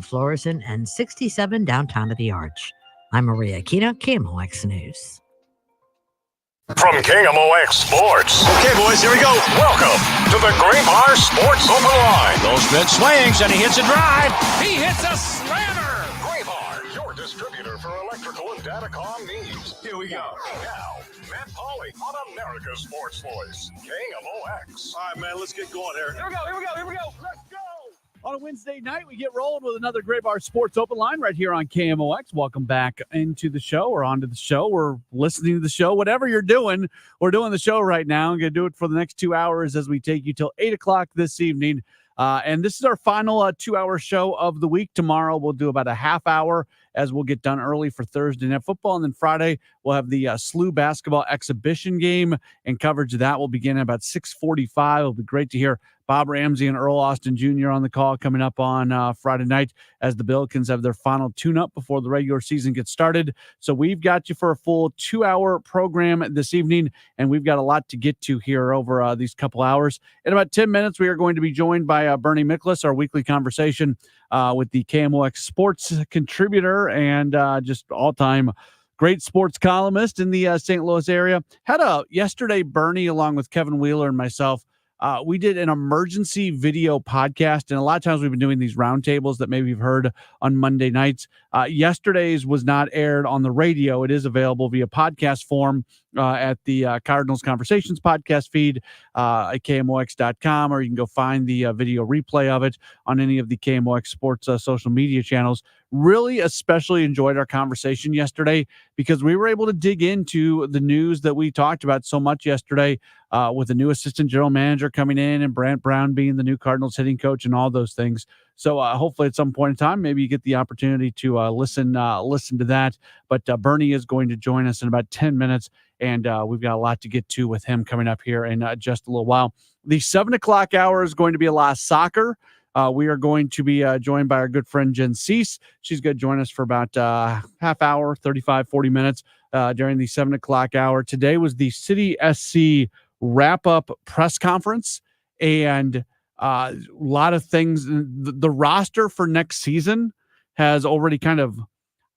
Florissant, and 67 downtown to the Arch. I'm Maria Aquino, KMOX News. From KMOX Sports. Okay, boys, here we go. Welcome to the Graybar Sports Open Line. Goldschmidt swings, and he hits a drive. He hits a slammer. Graybar, your distributor for electrical and datacom needs. Here we go. Now, Matt Pauley on America's Sports Voice, KMOX. All right, man, let's get going here. Here we go. Let's go. On a Wednesday night, we get rolling with another Graybar Sports Open Line right here on KMOX. Welcome back into the show or onto the show or listening to the show. Whatever you're doing, we're doing the show right now. I'm going to do it for the next 2 hours as we take you till 8 o'clock this evening. And this is our final 2-hour show of the week. Tomorrow, we'll do about a half hour as we'll get done early for Thursday Night Football. And then Friday, we'll have the SLU basketball exhibition game, and coverage of that will begin at about 6:45. It'll be great to hear Bob Ramsey and Earl Austin Jr. on the call coming up on Friday night as the Billikens have their final tune-up before the regular season gets started. So we've got you for a full 2-hour program this evening, and we've got a lot to get to here over these couple hours. In about 10 minutes, we are going to be joined by Bernie Miklasz, our weekly conversation with the KMOX sports contributor and just all-time great sports columnist in the St. Louis area. Yesterday, Bernie, along with Kevin Wheeler and myself, we did an emergency video podcast, and a lot of times we've been doing these roundtables that maybe you've heard on Monday nights. Yesterday's was not aired on the radio. It is available via podcast form at the Cardinals Conversations podcast feed at KMOX.com, or you can go find the video replay of it on any of the KMOX sports social media channels. Really especially enjoyed our conversation yesterday because we were able to dig into the news that we talked about so much yesterday with the new assistant general manager coming in and Brant Brown being the new Cardinals hitting coach and all those things. So hopefully at some point in time, maybe you get the opportunity to listen to that. But Bernie is going to join us in about 10 minutes, and we've got a lot to get to with him coming up here in just a little while. The 7 o'clock hour is going to be a lot of soccer. We are going to be joined by our good friend Jen Cease. She's going to join us for about half hour, 35, 40 minutes during the 7 o'clock hour. Today was the City SC wrap-up press conference, and a lot of things. The roster for next season has already kind of, I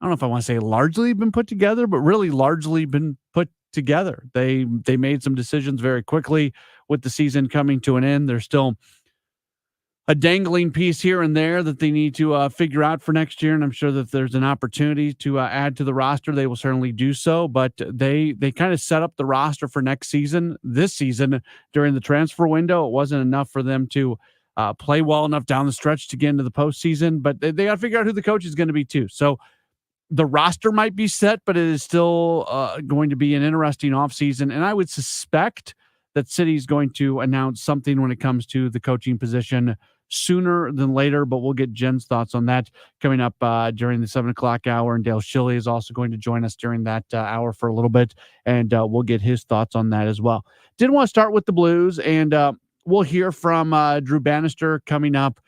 don't know if I want to say largely been put together, but really largely been put together. They made some decisions very quickly with the season coming to an end. There's still a dangling piece here and there that they need to figure out for next year. And I'm sure that if there's an opportunity to add to the roster, they will certainly do so. But they kind of set up the roster for next season. This season, during the transfer window, it wasn't enough for them to play well enough down the stretch to get into the postseason. But they got to figure out who the coach is going to be too. So the roster might be set, but it is still going to be an interesting offseason. And I would suspect that City's going to announce something when it comes to the coaching position sooner than later, but we'll get Jen's thoughts on that coming up during the 7 o'clock hour. And Dale Schilly is also going to join us during that hour for a little bit, and we'll get his thoughts on that as well. Did want to start with the Blues, and we'll hear from Drew Bannister coming up.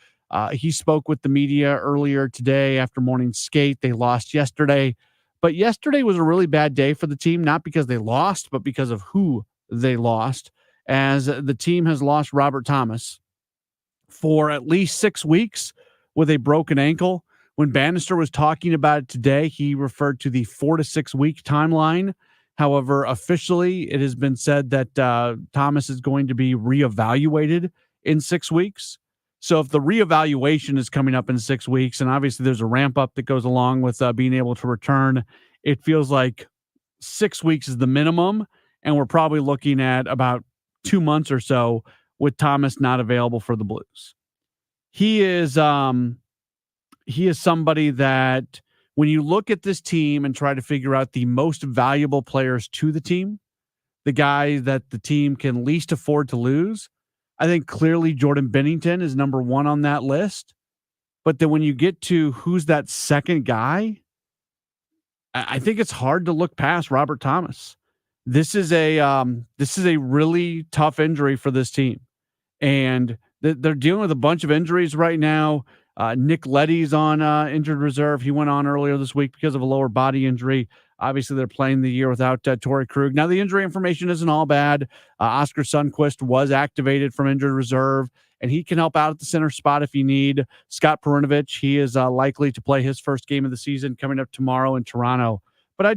He spoke with the media earlier today after morning skate. They lost yesterday, but yesterday was a really bad day for the team, not because they lost, but because of who they lost, as the team has lost Robert Thomas for at least 6 weeks with a broken ankle. When Bannister was talking about it today, he referred to the 4 to 6 week timeline. However, officially, it has been said that Thomas is going to be reevaluated in 6 weeks. So if the reevaluation is coming up in 6 weeks, and obviously there's a ramp up that goes along with being able to return, it feels like 6 weeks is the minimum. And we're probably looking at about 2 months or so with Thomas not available for the Blues. He is somebody that when you look at this team and try to figure out the most valuable players to the team, the guy that the team can least afford to lose, I think clearly Jordan Binnington is number one on that list. But then when you get to who's that second guy, I think it's hard to look past Robert Thomas. This is a really tough injury for this team. And they're dealing with a bunch of injuries right now. Nick Leddy's on injured reserve. He went on earlier this week because of a lower body injury. Obviously, they're playing the year without Torrey Krug. Now, the injury information isn't all bad. Oscar Sundqvist was activated from injured reserve, and he can help out at the center spot if you need. Scott Perunovich, he is likely to play his first game of the season coming up tomorrow in Toronto. But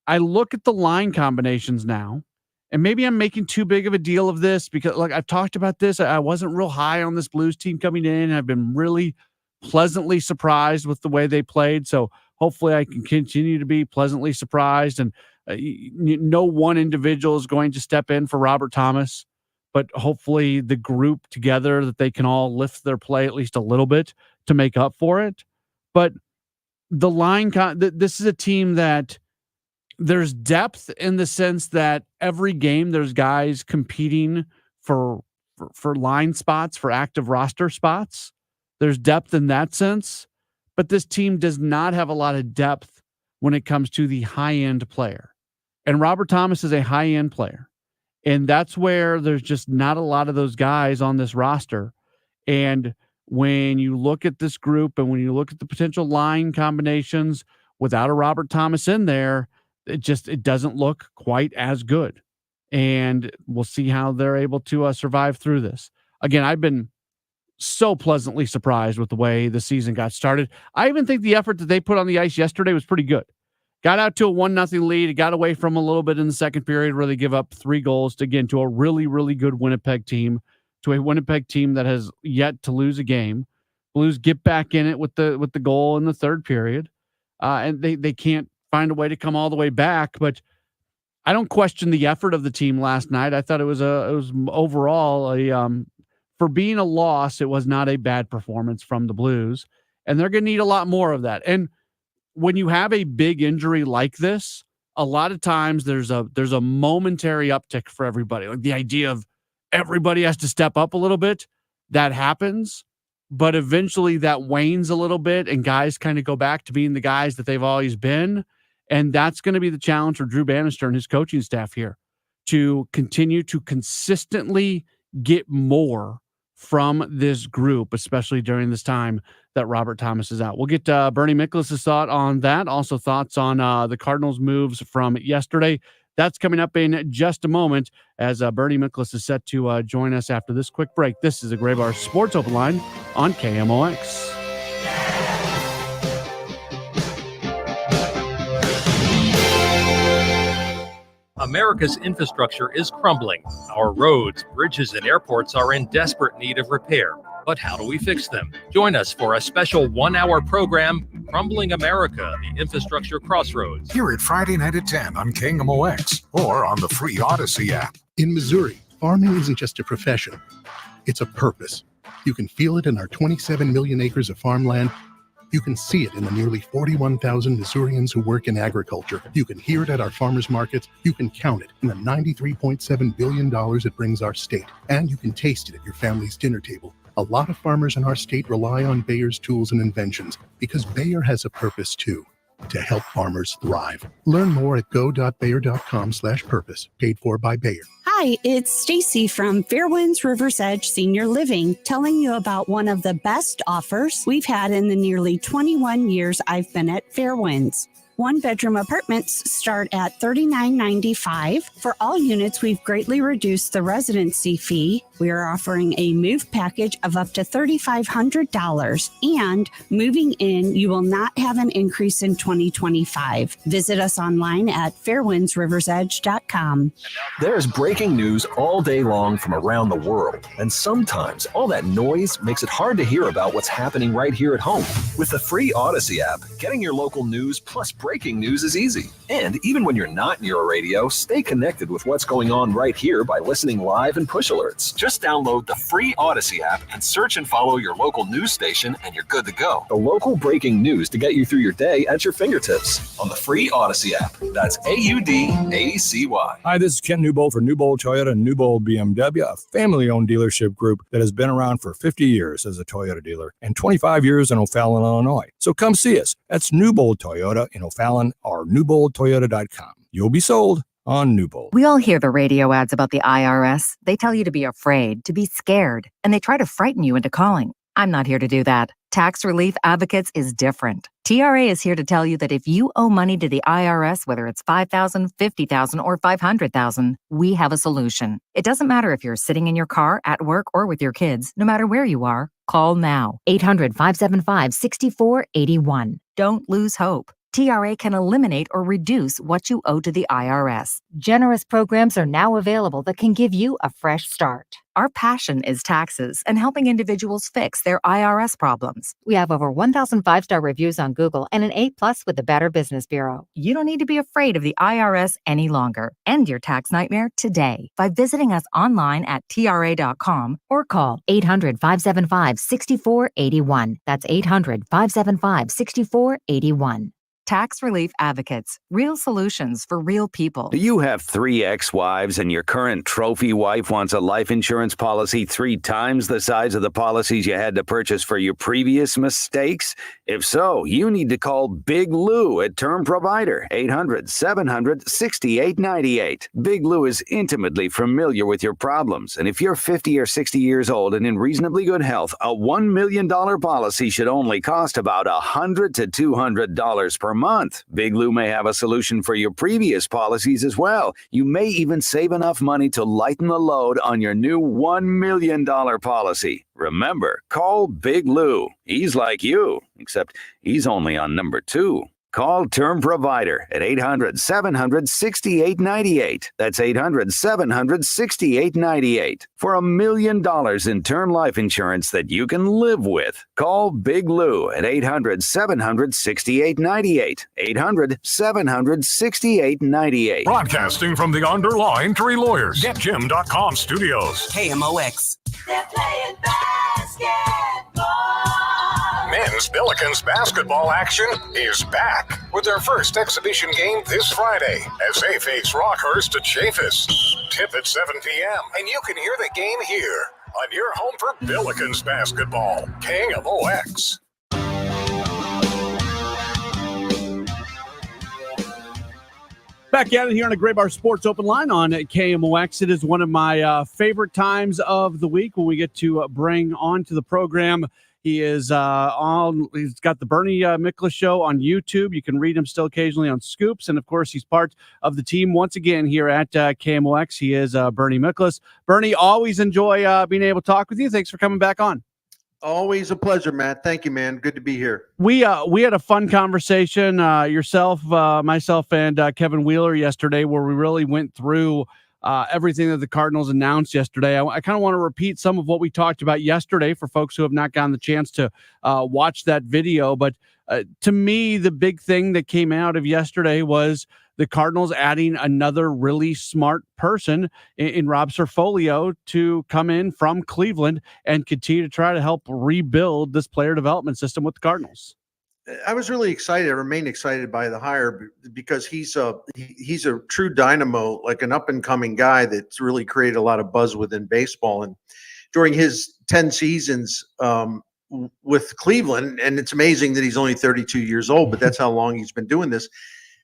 I look at the line combinations now, and maybe I'm making too big of a deal of this because, like, I've talked about this. I wasn't real high on this Blues team coming in. I've been really pleasantly surprised with the way they played. So hopefully I can continue to be pleasantly surprised. And no one individual is going to step in for Robert Thomas, but hopefully the group together that they can all lift their play at least a little bit to make up for it. But the line, this is a team that there's depth in the sense that every game there's guys competing for line spots, for active roster spots. There's depth in that sense, but this team does not have a lot of depth when it comes to the high-end player. And Robert Thomas is a high-end player. And that's where there's just not a lot of those guys on this roster. And when you look at this group and when you look at the potential line combinations without a Robert Thomas in there, it doesn't look quite as good. And we'll see how they're able to survive through this. Again, I've been so pleasantly surprised with the way the season got started. I even think the effort that they put on the ice yesterday was pretty good. Got out to a 1-0 lead. It got away from a little bit in the second period where they give up 3 goals to a really, really good Winnipeg team, to a Winnipeg team that has yet to lose a game. Blues get back in it with the goal in the third period. And they can't find a way to come all the way back, but I don't question the effort of the team last night. I thought it was overall for being a loss, it was not a bad performance from the Blues, and they're going to need a lot more of that. And when you have a big injury like this, a lot of times there's a momentary uptick for everybody. Like the idea of everybody has to step up a little bit, that happens, but eventually that wanes a little bit and guys kind of go back to being the guys that they've always been. And that's going to be the challenge for Drew Bannister and his coaching staff here, to continue to consistently get more from this group, especially during this time that Robert Thomas is out. We'll get Bernie Miklasz' thought on that. Also thoughts on the Cardinals moves from yesterday. That's coming up in just a moment as Bernie Miklasz is set to join us after this quick break. This is a Gray Bar Sports Open Line on KMOX. America's infrastructure is crumbling. Our roads, bridges, and airports are in desperate need of repair. But how do we fix them? Join us for a special 1-hour program, Crumbling America, the Infrastructure Crossroads. Hear it Friday night at 10 on KMOX or on the free Odyssey app. In Missouri, farming isn't just a profession, it's a purpose. You can feel it in our 27 million acres of farmland. You can see it in the nearly 41,000 Missourians who work in agriculture. You can hear it at our farmers markets. You can count it in the $93.7 billion it brings our state. And you can taste it at your family's dinner table. A lot of farmers in our state rely on Bayer's tools and inventions because Bayer has a purpose too, to help farmers thrive. Learn more at go.bayer.com/purpose, paid for by Bayer. Hi, it's Stacy from Fairwinds River's Edge Senior Living, telling you about one of the best offers we've had in the nearly 21 years I've been at Fairwinds. 1-bedroom apartments start at $39.95. For all units, we've greatly reduced the residency fee. We are offering a move package of up to $3,500. And moving in, you will not have an increase in 2025. Visit us online at fairwindsriversedge.com. There's breaking news all day long from around the world. And sometimes all that noise makes it hard to hear about what's happening right here at home. With the free Odyssey app, getting your local news plus breaking news is easy. And even when you're not near a radio, stay connected with what's going on right here by listening live and push alerts. Just download the free Odyssey app and search and follow your local news station and you're good to go. The local breaking news to get you through your day at your fingertips on the free Odyssey app. That's AUDACY. Hi, this is Ken Newbold for Newbold Toyota and Newbold BMW, a family-owned dealership group that has been around for 50 years as a Toyota dealer and 25 years in O'Fallon, Illinois. So come see us. That's Newbold Toyota in O'Fallon or newboldtoyota.com. You'll be sold on Newbold. We all hear the radio ads about the IRS. They tell you to be afraid, to be scared, and they try to frighten you into calling. I'm not here to do that. Tax Relief Advocates is different. TRA is here to tell you that if you owe money to the IRS, whether it's $5,000, $50,000, or $500,000, we have a solution. It doesn't matter if you're sitting in your car, at work, or with your kids. No matter where you are, call now. 800-575-6481. Don't lose hope. TRA can eliminate or reduce what you owe to the IRS. Generous programs are now available that can give you a fresh start. Our passion is taxes and helping individuals fix their IRS problems. We have over 1,000 5-star reviews on Google and an A+ with the Better Business Bureau. You don't need to be afraid of the IRS any longer. End your tax nightmare today by visiting us online at TRA.com or call 800-575-6481. That's 800-575-6481. Tax Relief Advocates. Real solutions for real people. Do you have 3 ex-wives and your current trophy wife wants a life insurance policy 3 times the size of the policies you had to purchase for your previous mistakes? If so, you need to call Big Lou at Term Provider, 800-700-6898. Big Lou is intimately familiar with your problems, and if you're 50 or 60 years old and in reasonably good health, a $1 million policy should only cost about $100 to $200 per month. Big Lou may have a solution for your previous policies as well. You may even save enough money to lighten the load on your new $1 million policy. Remember, call Big Lou. He's like you, except he's only on number 2. Call Term Provider at 800-700-6898. That's 800-700-6898 for $1 million in term life insurance that you can live with. Call Big Lou at 800-700-6898. 800-700-6898. Broadcasting from the Underline Three Lawyers, GetJim.com studios. KMOX. They're playing basketball. Men's Billikens basketball action is back with their first exhibition game this Friday as they face Rockhurst at Chaffus. Tip at 7 p.m. and you can hear the game here on your home for Billikens basketball. KMOX. Back at it here on the Gray Bar Sports Open Line on KMOX. It is one of my favorite times of the week when we get to bring onto the program. He is he's got the Bernie Miklasz Show on YouTube. You can read him still occasionally on Scoops. And, of course, he's part of the team once again here at KMOX. He is Bernie Miklasz. Bernie, always enjoy being able to talk with you. Thanks for coming back on. Always a pleasure, Matt. Thank you, man. Good to be here. We had a fun conversation, yourself, myself, and Kevin Wheeler yesterday, where we really went through everything that the Cardinals announced yesterday. I kind of want to repeat some of what we talked about yesterday for folks who have not gotten the chance to watch that video. But to me, the big thing that came out of yesterday was the Cardinals adding another really smart person in Rob Cerfolio to come in from Cleveland and continue to try to help rebuild this player development system with the Cardinals. I was really excited. I remain excited by the hire because he's a true dynamo, like an up and coming guy that's really created a lot of buzz within baseball. And during his 10 seasons with Cleveland, and it's amazing that he's only 32 years old, but that's how long he's been doing this.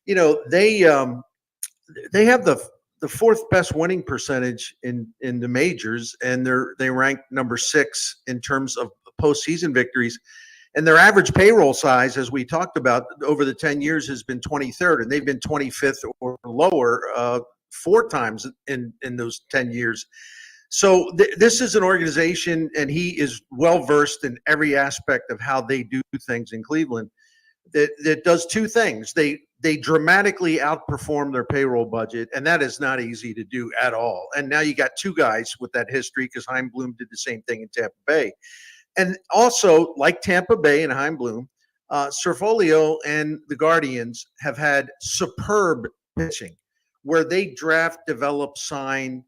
You know, they have the 4th best winning percentage in the majors, and they rank number 6 in terms of postseason victories. And their average payroll size, as we talked about, over the 10 years has been 23rd, and they've been 25th or lower 4 times in those 10 years. So this is an organization, and he is well-versed in every aspect of how they do things in Cleveland, that does 2 things. They dramatically outperform their payroll budget, and that is not easy to do at all. And now you got 2 guys with that history, because Chaim Bloom did the same thing in Tampa Bay. And also, like Tampa Bay and Chaim Bloom, Cerfolio and the Guardians have had superb pitching, where they draft, develop, sign,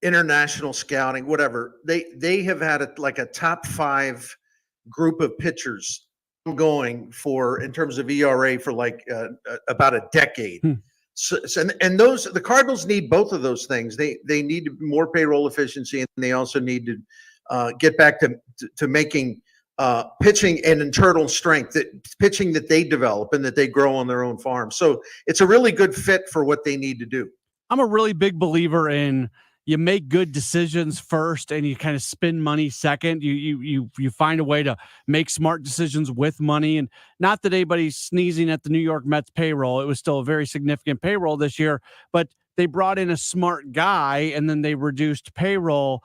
international scouting, whatever. They have had a top 5 group of pitchers going for, in terms of ERA, for about a decade. So the Cardinals need both of those things. They need more payroll efficiency, and they also need to get back to making pitching an internal strength, pitching that they develop and that they grow on their own farm. So it's a really good fit for what they need to do. I'm a really big believer in, you make good decisions first and you kind of spend money second. You find a way to make smart decisions with money. And not that anybody's sneezing at the New York Mets payroll. It was still a very significant payroll this year, but they brought in a smart guy and then they reduced payroll.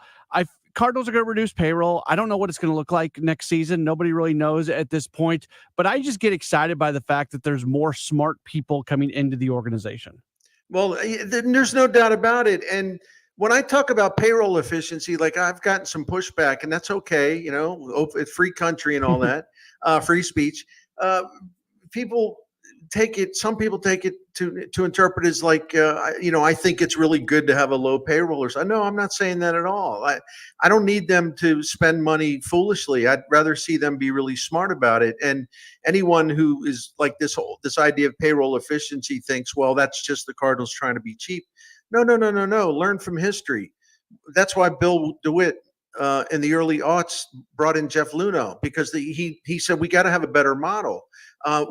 Cardinals are going to reduce payroll. I don't know what it's going to look like next season. Nobody really knows at this point, but I just get excited by the fact that there's more smart people coming into the organization. Well, there's no doubt about it. And when I talk about payroll efficiency, like I've gotten some pushback, and that's okay. You know, it's free country and all that, free speech. People take it. Some people take it to interpret as like, I think it's really good to have a low payroll. Or so. No, I'm not saying that at all. I don't need them to spend money foolishly. I'd rather see them be really smart about it. And anyone who is like this idea of payroll efficiency thinks, well, that's just the Cardinals trying to be cheap. No. Learn from history. That's why Bill DeWitt in the early aughts brought in Jeff Luhnow, because he said we got to have a better model.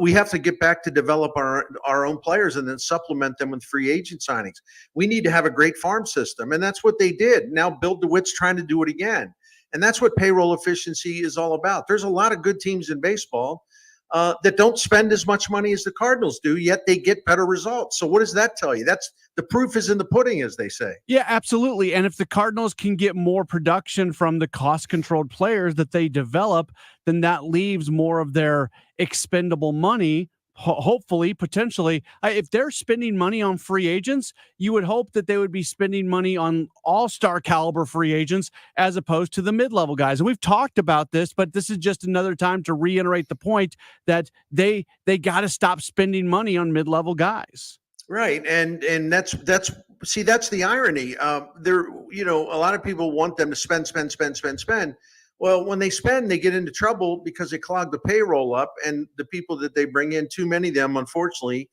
We have to get back to develop our own players and then supplement them with free agent signings. We need to have a great farm system, and that's what they did. Now Bill DeWitt's trying to do it again, and that's what payroll efficiency is all about. There's a lot of good teams in baseball that don't spend as much money as the Cardinals do, yet they get better results. So what does that tell you? That's the proof is in the pudding, as they say. Yeah, absolutely. And if the Cardinals can get more production from the cost-controlled players that they develop, then that leaves more of their expendable money. Hopefully, potentially, if they're spending money on free agents, you would hope that they would be spending money on all-star caliber free agents as opposed to the mid-level guys. And we've talked about this, but this is just another time to reiterate the point that they got to stop spending money on mid-level guys. Right. And that's the irony. A lot of people want them to spend. Well, when they spend, they get into trouble because they clog the payroll up, and the people that they bring in, too many of them, unfortunately,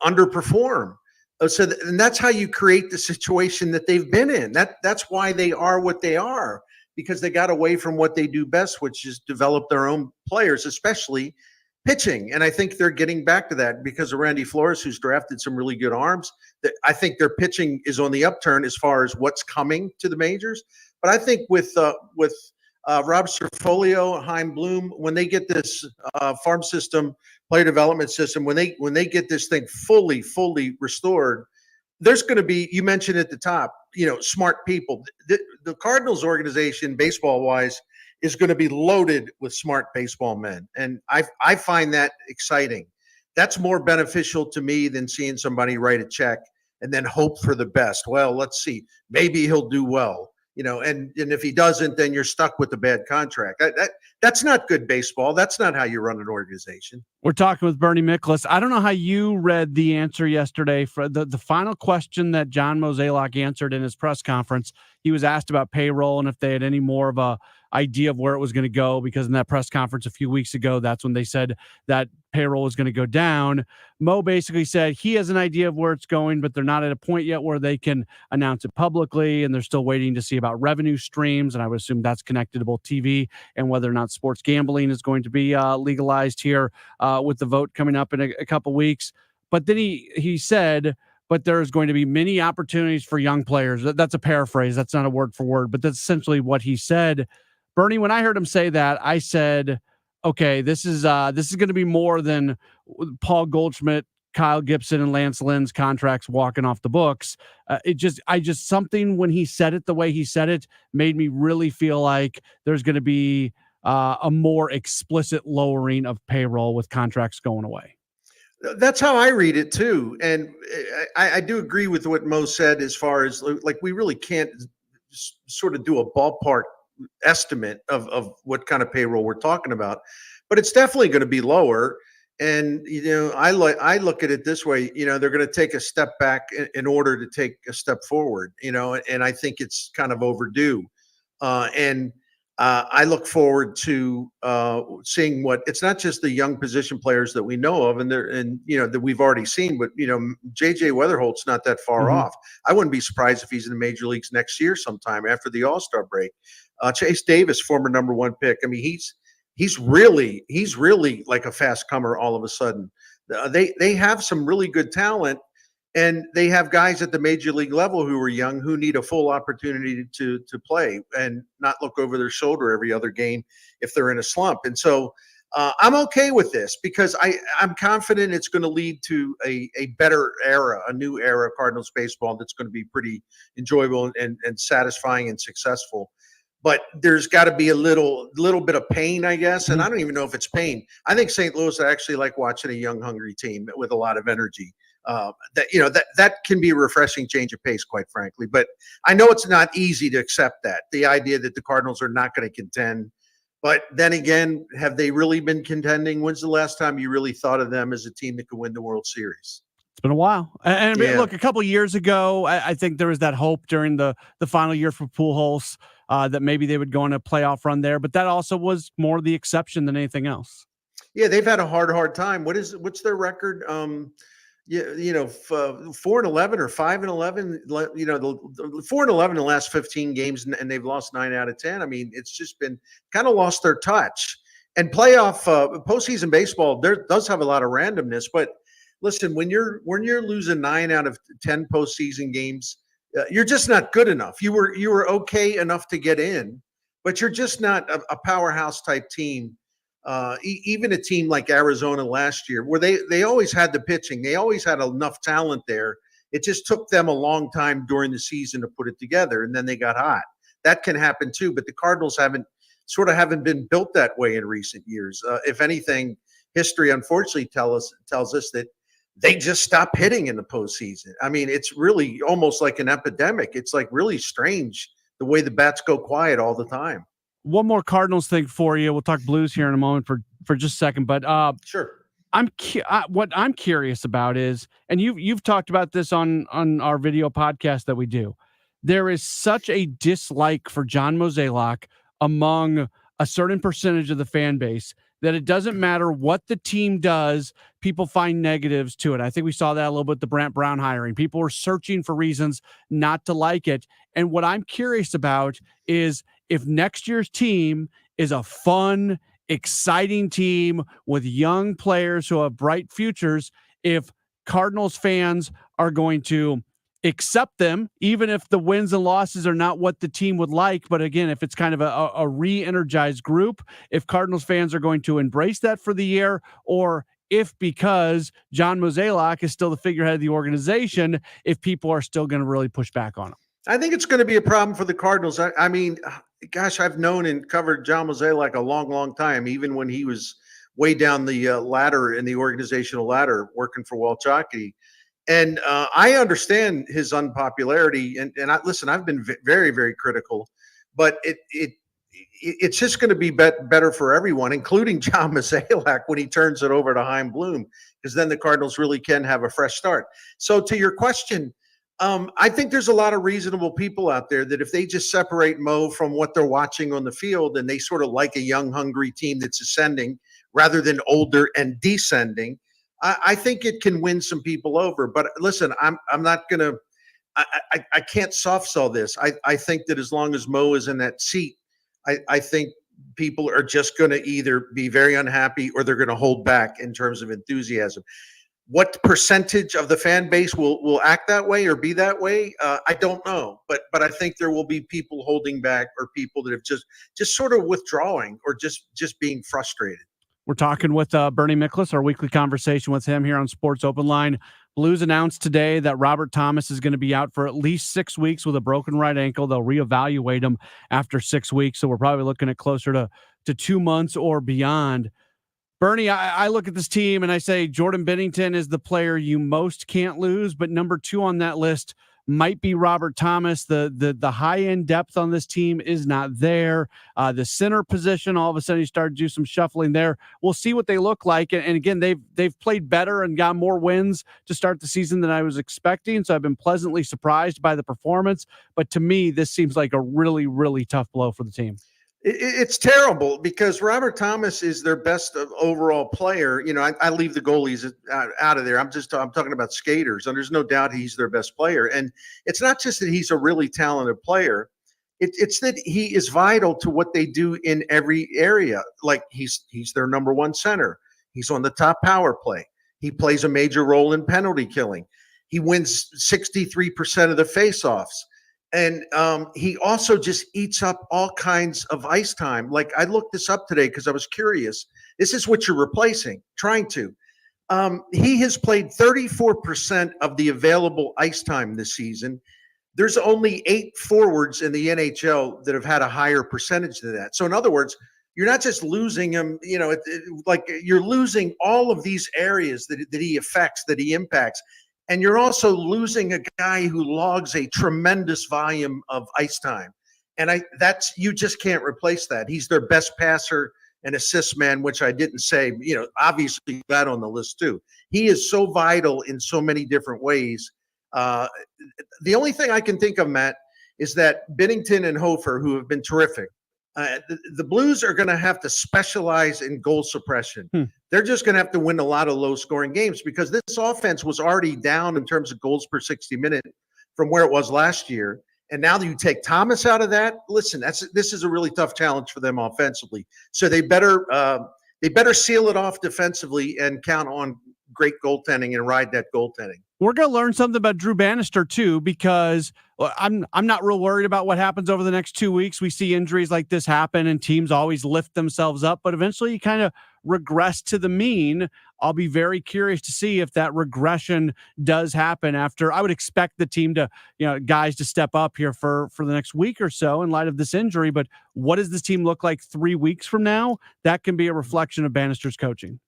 underperform. And that's how you create the situation that they've been in. That's why they are what they are, because they got away from what they do best, which is develop their own players, especially pitching. And I think they're getting back to that because of Randy Flores, who's drafted some really good arms. I think their pitching is on the upturn as far as what's coming to the majors. But I think with Rob Cerfolio, Chaim Bloom, when they get this farm system, player development system, when they get this thing fully restored, there's going to be, you mentioned at the top, smart people. The Cardinals organization, baseball-wise, is going to be loaded with smart baseball men. And I find that exciting. That's more beneficial to me than seeing somebody write a check and then hope for the best. Well, let's see. Maybe he'll do well. And if he doesn't, then you're stuck with the bad contract. That's not good baseball. That's not how you run an organization. We're talking with Bernie Miklasz. I don't know how you read the answer yesterday for the final question that John Mozeliak answered in his press conference. He was asked about payroll and if they had any more of a idea of where it was going to go, because in that press conference a few weeks ago, that's when they said that payroll was going to go down. Mo basically said he has an idea of where it's going, but they're not at a point yet where they can announce it publicly, and they're still waiting to see about revenue streams, and I would assume that's connected to both TV and whether or not sports gambling is going to be legalized here with the vote coming up in a couple weeks. But then he said, but there's going to be many opportunities for young players. That's a paraphrase. That's not a word for word, but that's essentially what he said. Bernie, when I heard him say that, I said, okay, this is going to be more than Paul Goldschmidt, Kyle Gibson, and Lance Lynn's contracts walking off the books. Something when he said it the way he said it made me really feel like there's going to be a more explicit lowering of payroll with contracts going away. That's how I read it too. And I do agree with what Mo said as far as like, we really can't sort of do a ballpark estimate of what kind of payroll we're talking about, but it's definitely going to be lower. And, I look at it this way, they're going to take a step back in order to take a step forward, and I think it's kind of overdue. I look forward to seeing it's not just the young position players that we know of and that we've already seen, but JJ Weatherholt's not that far off. I wouldn't be surprised if he's in the major leagues next year sometime after the All-Star break. Chase Davis, former number one pick. I mean, he's really like a fast comer all of a sudden. They have some really good talent, And they have guys at the major league level who are young, who need a full opportunity to play and not look over their shoulder every other game if they're in a slump. And so I'm okay with this because I'm confident it's going to lead to a better era, a new era of Cardinals baseball that's going to be pretty enjoyable and satisfying and successful. But there's got to be a little bit of pain, I guess. And I don't even know if it's pain. I think St. Louis actually like watching a young, hungry team with a lot of energy. That can be a refreshing change of pace, quite frankly. But I know it's not easy to accept that, the idea that the Cardinals are not going to contend. But then again, have they really been contending? When's the last time you really thought of them as a team that could win the World Series? It's been a while. And Yeah. look, a couple of years ago, I think there was that hope during the final year for Pujols that maybe they would go on a playoff run there. But that also was more the exception than anything else. Yeah, they've had a hard time. What's their record? 4-11 or 5-11. The 4-11 in the last 15 games, and they've lost 9 out of 10. I mean, it's just been kind of lost their touch. And postseason baseball, there does have a lot of randomness. But listen, when you're losing 9 out of 10 postseason games, you're just not good enough. You were okay enough to get in, but you're just not a powerhouse type team. Even a team like Arizona last year, where they always had the pitching, they always had enough talent there. It just took them a long time during the season to put it together, and then they got hot. That can happen too, but the Cardinals haven't been built that way in recent years. If anything, history unfortunately tells us that they just stop hitting in the postseason. I mean, it's really almost like an epidemic. It's like really strange the way the bats go quiet all the time. One more Cardinals thing for you. We'll talk Blues here in a moment for just a second, but sure. What I'm curious about is, and you've talked about this on our video podcast that we do. There is such a dislike for John Mozeliak among a certain percentage of the fan base that it doesn't matter what the team does, people find negatives to it. I think we saw that a little bit with the Brant Brown hiring. People were searching for reasons not to like it. And what I'm curious about is if next year's team is a fun, exciting team with young players who have bright futures, if Cardinals fans are going to accept them, even if the wins and losses are not what the team would like. But again, if it's kind of a re-energized group, if Cardinals fans are going to embrace that for the year, or if because John Mozeliak is still the figurehead of the organization, if people are still going to really push back on him. I think it's going to be a problem for the Cardinals. I mean, gosh, I've known and covered John Mozeliak a long, long time, even when he was way down the ladder in the organizational ladder working for Walt Jockey. And I understand his unpopularity. And listen, I've been very, very critical, but it's just going to be better for everyone, including John Mozeliak, when he turns it over to Chaim Bloom, because then the Cardinals really can have a fresh start. So to your question, I think there's a lot of reasonable people out there that if they just separate Mo from what they're watching on the field and they sort of like a young, hungry team that's ascending rather than older and descending, I think it can win some people over. But listen, I'm not going to – I can't soft sell this. I think that as long as Mo is in that seat, I think people are just going to either be very unhappy or they're going to hold back in terms of enthusiasm. What percentage of the fan base will act that way or be that way? I don't know, but I think there will be people holding back or people that have just sort of withdrawing or just being frustrated. We're talking with Bernie Miklasz, our weekly conversation with him here on Sports Open Line. Blues announced today that Robert Thomas is going to be out for at least 6 weeks with a broken right ankle. They'll reevaluate him after 6 weeks, so we're probably looking at closer to 2 months or beyond. Bernie, I look at this team and I say Jordan Binnington is the player you most can't lose, but number 2 on that list might be Robert Thomas. The high-end depth on this team is not there. The center position, all of a sudden you start to do some shuffling there. We'll see what they look like. And again, they've played better and got more wins to start the season than I was expecting. So I've been pleasantly surprised by the performance. But to me, this seems like a really, really tough blow for the team. It's terrible because Robert Thomas is their best overall player. You know, I leave the goalies out of there. I'm talking about skaters, and there's no doubt he's their best player. And it's not just that he's a really talented player. It's that he is vital to what they do in every area. Like he's their number 1 center. He's on the top power play. He plays a major role in penalty killing. He wins 63% of the faceoffs. And he also just eats up all kinds of ice time. Like, I looked this up today because I was curious. This is what you're replacing, trying to. He has played 34% of the available ice time this season. There's only 8 forwards in the NHL that have had a higher percentage than that. So in other words, you're not just losing him, like you're losing all of these areas that he affects, that he impacts. And you're also losing a guy who logs a tremendous volume of ice time. And you just can't replace that. He's their best passer and assist man, which I didn't say, obviously that on the list too. He is so vital in so many different ways. The only thing I can think of, Matt, is that Binnington and Hofer, who have been terrific, the Blues are going to have to specialize in goal suppression. They're just going to have to win a lot of low-scoring games because this offense was already down in terms of goals per 60 minute from where it was last year. And now that you take Thomas out of that, listen, this is a really tough challenge for them offensively. So they better seal it off defensively and count on great goaltending and ride that goaltending. We're going to learn something about Drew Bannister too, because I'm not real worried about what happens over the next 2 weeks. We see injuries like this happen and teams always lift themselves up, but eventually you kind of regress to the mean. I'll be very curious to see if that regression does happen after. I would expect the team to, guys to step up here for the next week or so in light of this injury. But what does this team look like 3 weeks from now? That can be a reflection of Bannister's coaching.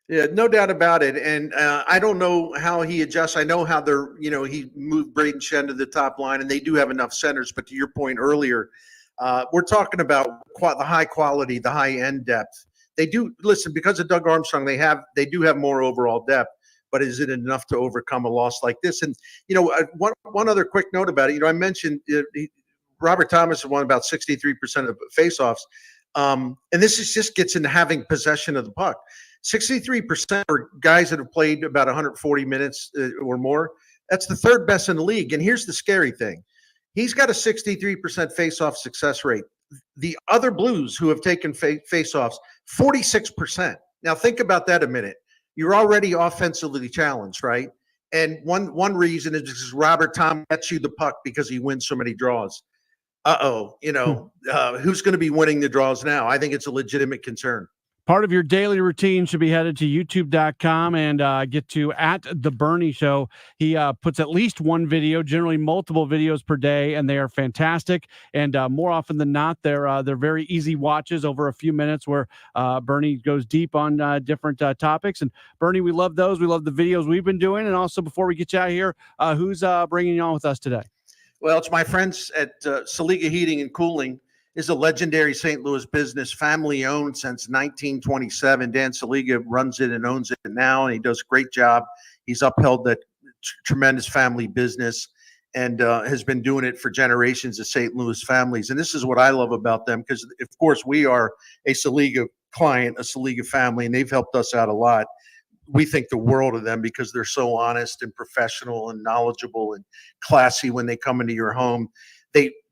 Yeah, no doubt about it. And I don't know how he adjusts. I know how he moved Braden Shen to the top line, and they do have enough centers. But to your point earlier, we're talking about the high quality, the high end depth. They do, listen, because of Doug Armstrong, they do have more overall depth. But is it enough to overcome a loss like this? And one other quick note about it. I mentioned Robert Thomas won about 63% of faceoffs, and this just gets into having possession of the puck. 63% are guys that have played about 140 minutes or more. That's the third best in the league. And here's the scary thing. He's got a 63% face-off success rate. The other Blues who have taken face-offs, 46%. Now think about that a minute. You're already offensively challenged, right? And one reason is because Robert Thomas gets you the puck because he wins so many draws. Who's going to be winning the draws now? I think it's a legitimate concern. Part of your daily routine should be headed to youtube.com and get to @TheBernie Show. He puts at least one video, generally multiple videos per day, and they are fantastic. And more often than not, they're very easy watches over a few minutes where Bernie goes deep on different topics. And Bernie, we love those. We love the videos we've been doing. And also, before we get you out here, who's bringing you on with us today? Well, it's my friends at Saliga Heating and Cooling. Is a legendary St. Louis business, family owned since 1927. Dan Saliga runs it and owns it now, and he does a great job. He's upheld that tremendous family business and has been doing it for generations of St. Louis families. And this is what I love about them, because of course we are a Saliga client, a Saliga family, and they've helped us out a lot. We think the world of them because they're so honest and professional and knowledgeable and classy when they come into your home.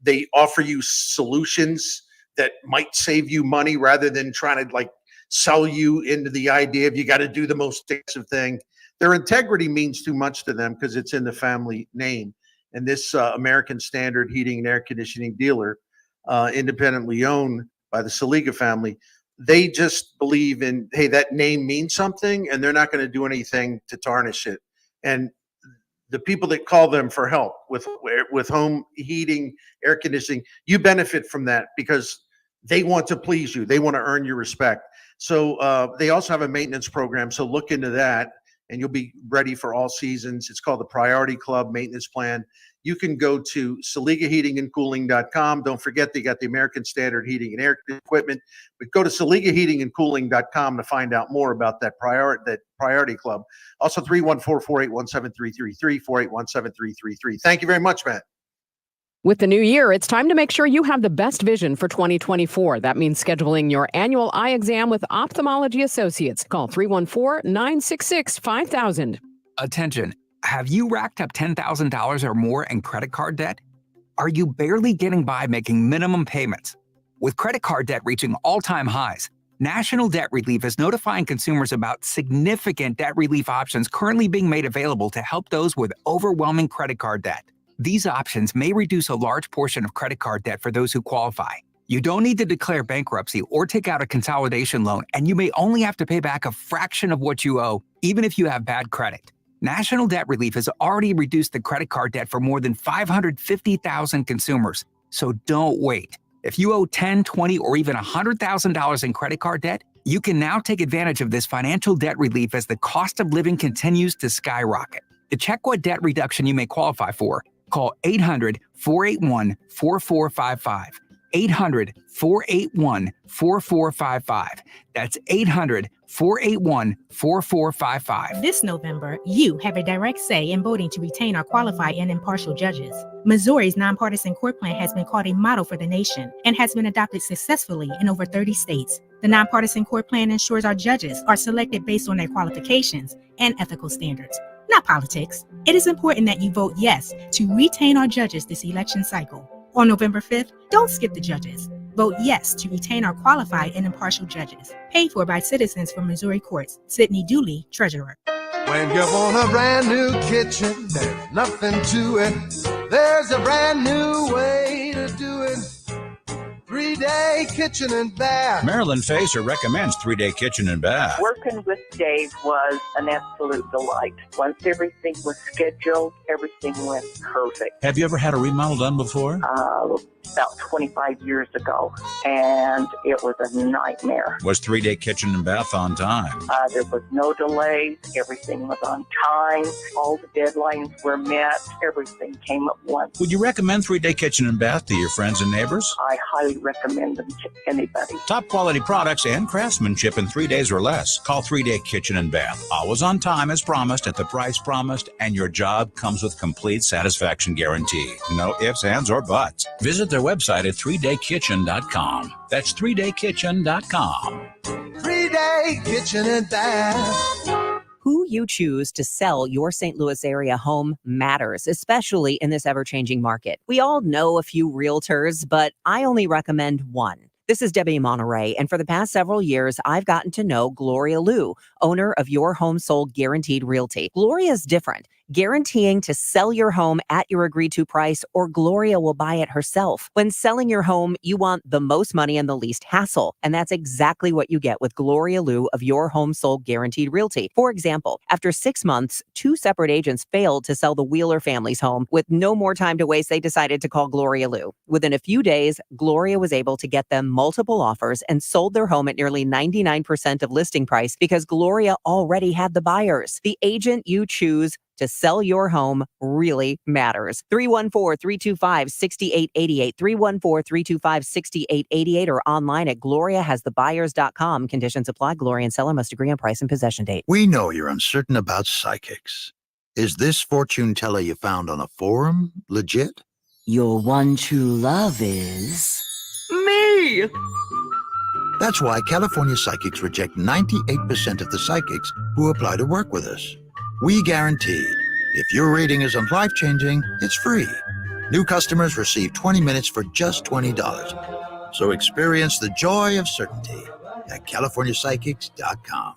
They offer you solutions that might save you money rather than trying to sell you into the idea of you got to do the most expensive thing. Their integrity means too much to them because it's in the family name. And this American Standard Heating and Air Conditioning dealer, independently owned by the Saliga family, they just believe in, hey, that name means something, and they're not going to do anything to tarnish it. And the people that call them for help with home heating, air conditioning, you benefit from that because they want to please you. They want to earn your respect. So they also have a maintenance program. So look into that and you'll be ready for all seasons. It's called the Priority Club Maintenance Plan. You can go to SaligaHeatingandCooling.com. Don't forget they got the American Standard Heating and Air Equipment. But go to SaligaHeatingandCooling.com to find out more about that Priority Club. Also 314-481-7333, 481-7333. Thank you very much, Matt. With the new year, it's time to make sure you have the best vision for 2024. That means scheduling your annual eye exam with Ophthalmology Associates. Call 314-966-5000. Attention. Have you racked up $10,000 or more in credit card debt? Are you barely getting by making minimum payments? With credit card debt reaching all-time highs, National Debt Relief is notifying consumers about significant debt relief options currently being made available to help those with overwhelming credit card debt. These options may reduce a large portion of credit card debt for those who qualify. You don't need to declare bankruptcy or take out a consolidation loan, and you may only have to pay back a fraction of what you owe, even if you have bad credit. National Debt Relief has already reduced the credit card debt for more than 550,000 consumers. So don't wait. If you owe $10, $20, or even $100,000 in credit card debt, you can now take advantage of this financial debt relief as the cost of living continues to skyrocket. To check what debt reduction you may qualify for, call 800-481-4455. 800-481-4455. That's 800-481-4455. This November, you have a direct say in voting to retain or qualify and impartial judges. Missouri's nonpartisan court plan has been called a model for the nation and has been adopted successfully in over 30 states. The nonpartisan court plan ensures our judges are selected based on their qualifications and ethical standards, not politics. It is important that you vote yes to retain our judges this election cycle. On November 5th, don't skip the judges. Vote yes to retain our qualified and impartial judges. Paid for by citizens from Missouri courts. Sidney Dooley, Treasurer. When you want a brand new kitchen, there's nothing to it. There's a brand new way to do it. 3-day kitchen and bath. Marilyn Facer recommends 3-day kitchen and bath. Working with Dave was an absolute delight. Once everything was scheduled, everything went perfect. Have you ever had a remodel done before? About 25 years ago, and it was a nightmare. Was 3-day kitchen and bath on time? There was no delays. Everything was on time. All the deadlines were met. Everything came at once. Would you recommend 3-day kitchen and bath to your friends and neighbors? I highly recommend them to anybody. Top quality products and craftsmanship in 3 days or less. Call 3-day kitchen and bath. Always on time as promised at the price promised, and your job comes with complete satisfaction guarantee. No ifs, ands, or buts. Visit their website at 3daykitchen.com. That's 3daykitchen.com. 3-day kitchen and bath. Who you choose to sell your St. Louis area home matters, especially in this ever-changing market. We all know a few realtors, but I only recommend one. This is Debbie Monterey, and for the past several years, I've gotten to know Gloria Liu, owner of Your Home Sold Guaranteed Realty. Gloria is different, guaranteeing to sell your home at your agreed-to price, or Gloria will buy it herself. When selling your home, you want the most money and the least hassle, and that's exactly what you get with Gloria Liu of Your Home Sold Guaranteed Realty. For example, after 6 months, 2 separate agents failed to sell the Wheeler family's home. With no more time to waste, they decided to call Gloria Liu. Within a few days, Gloria was able to get them multiple offers and sold their home at nearly 99% of listing price because Gloria already had the buyers. The agent you choose to sell your home really matters. 314-325-6888, 314-325-6888, or online at gloriahasthebuyers.com. Conditions apply. Gloria and seller must agree on price and possession date. We know you're uncertain about psychics. Is this fortune teller you found on a forum legit? Your one true love is... me! That's why California Psychics reject 98% of the psychics who apply to work with us. We guarantee if your reading isn't life-changing, it's free. New customers receive 20 minutes for just $20. So experience the joy of certainty at CaliforniaPsychics.com.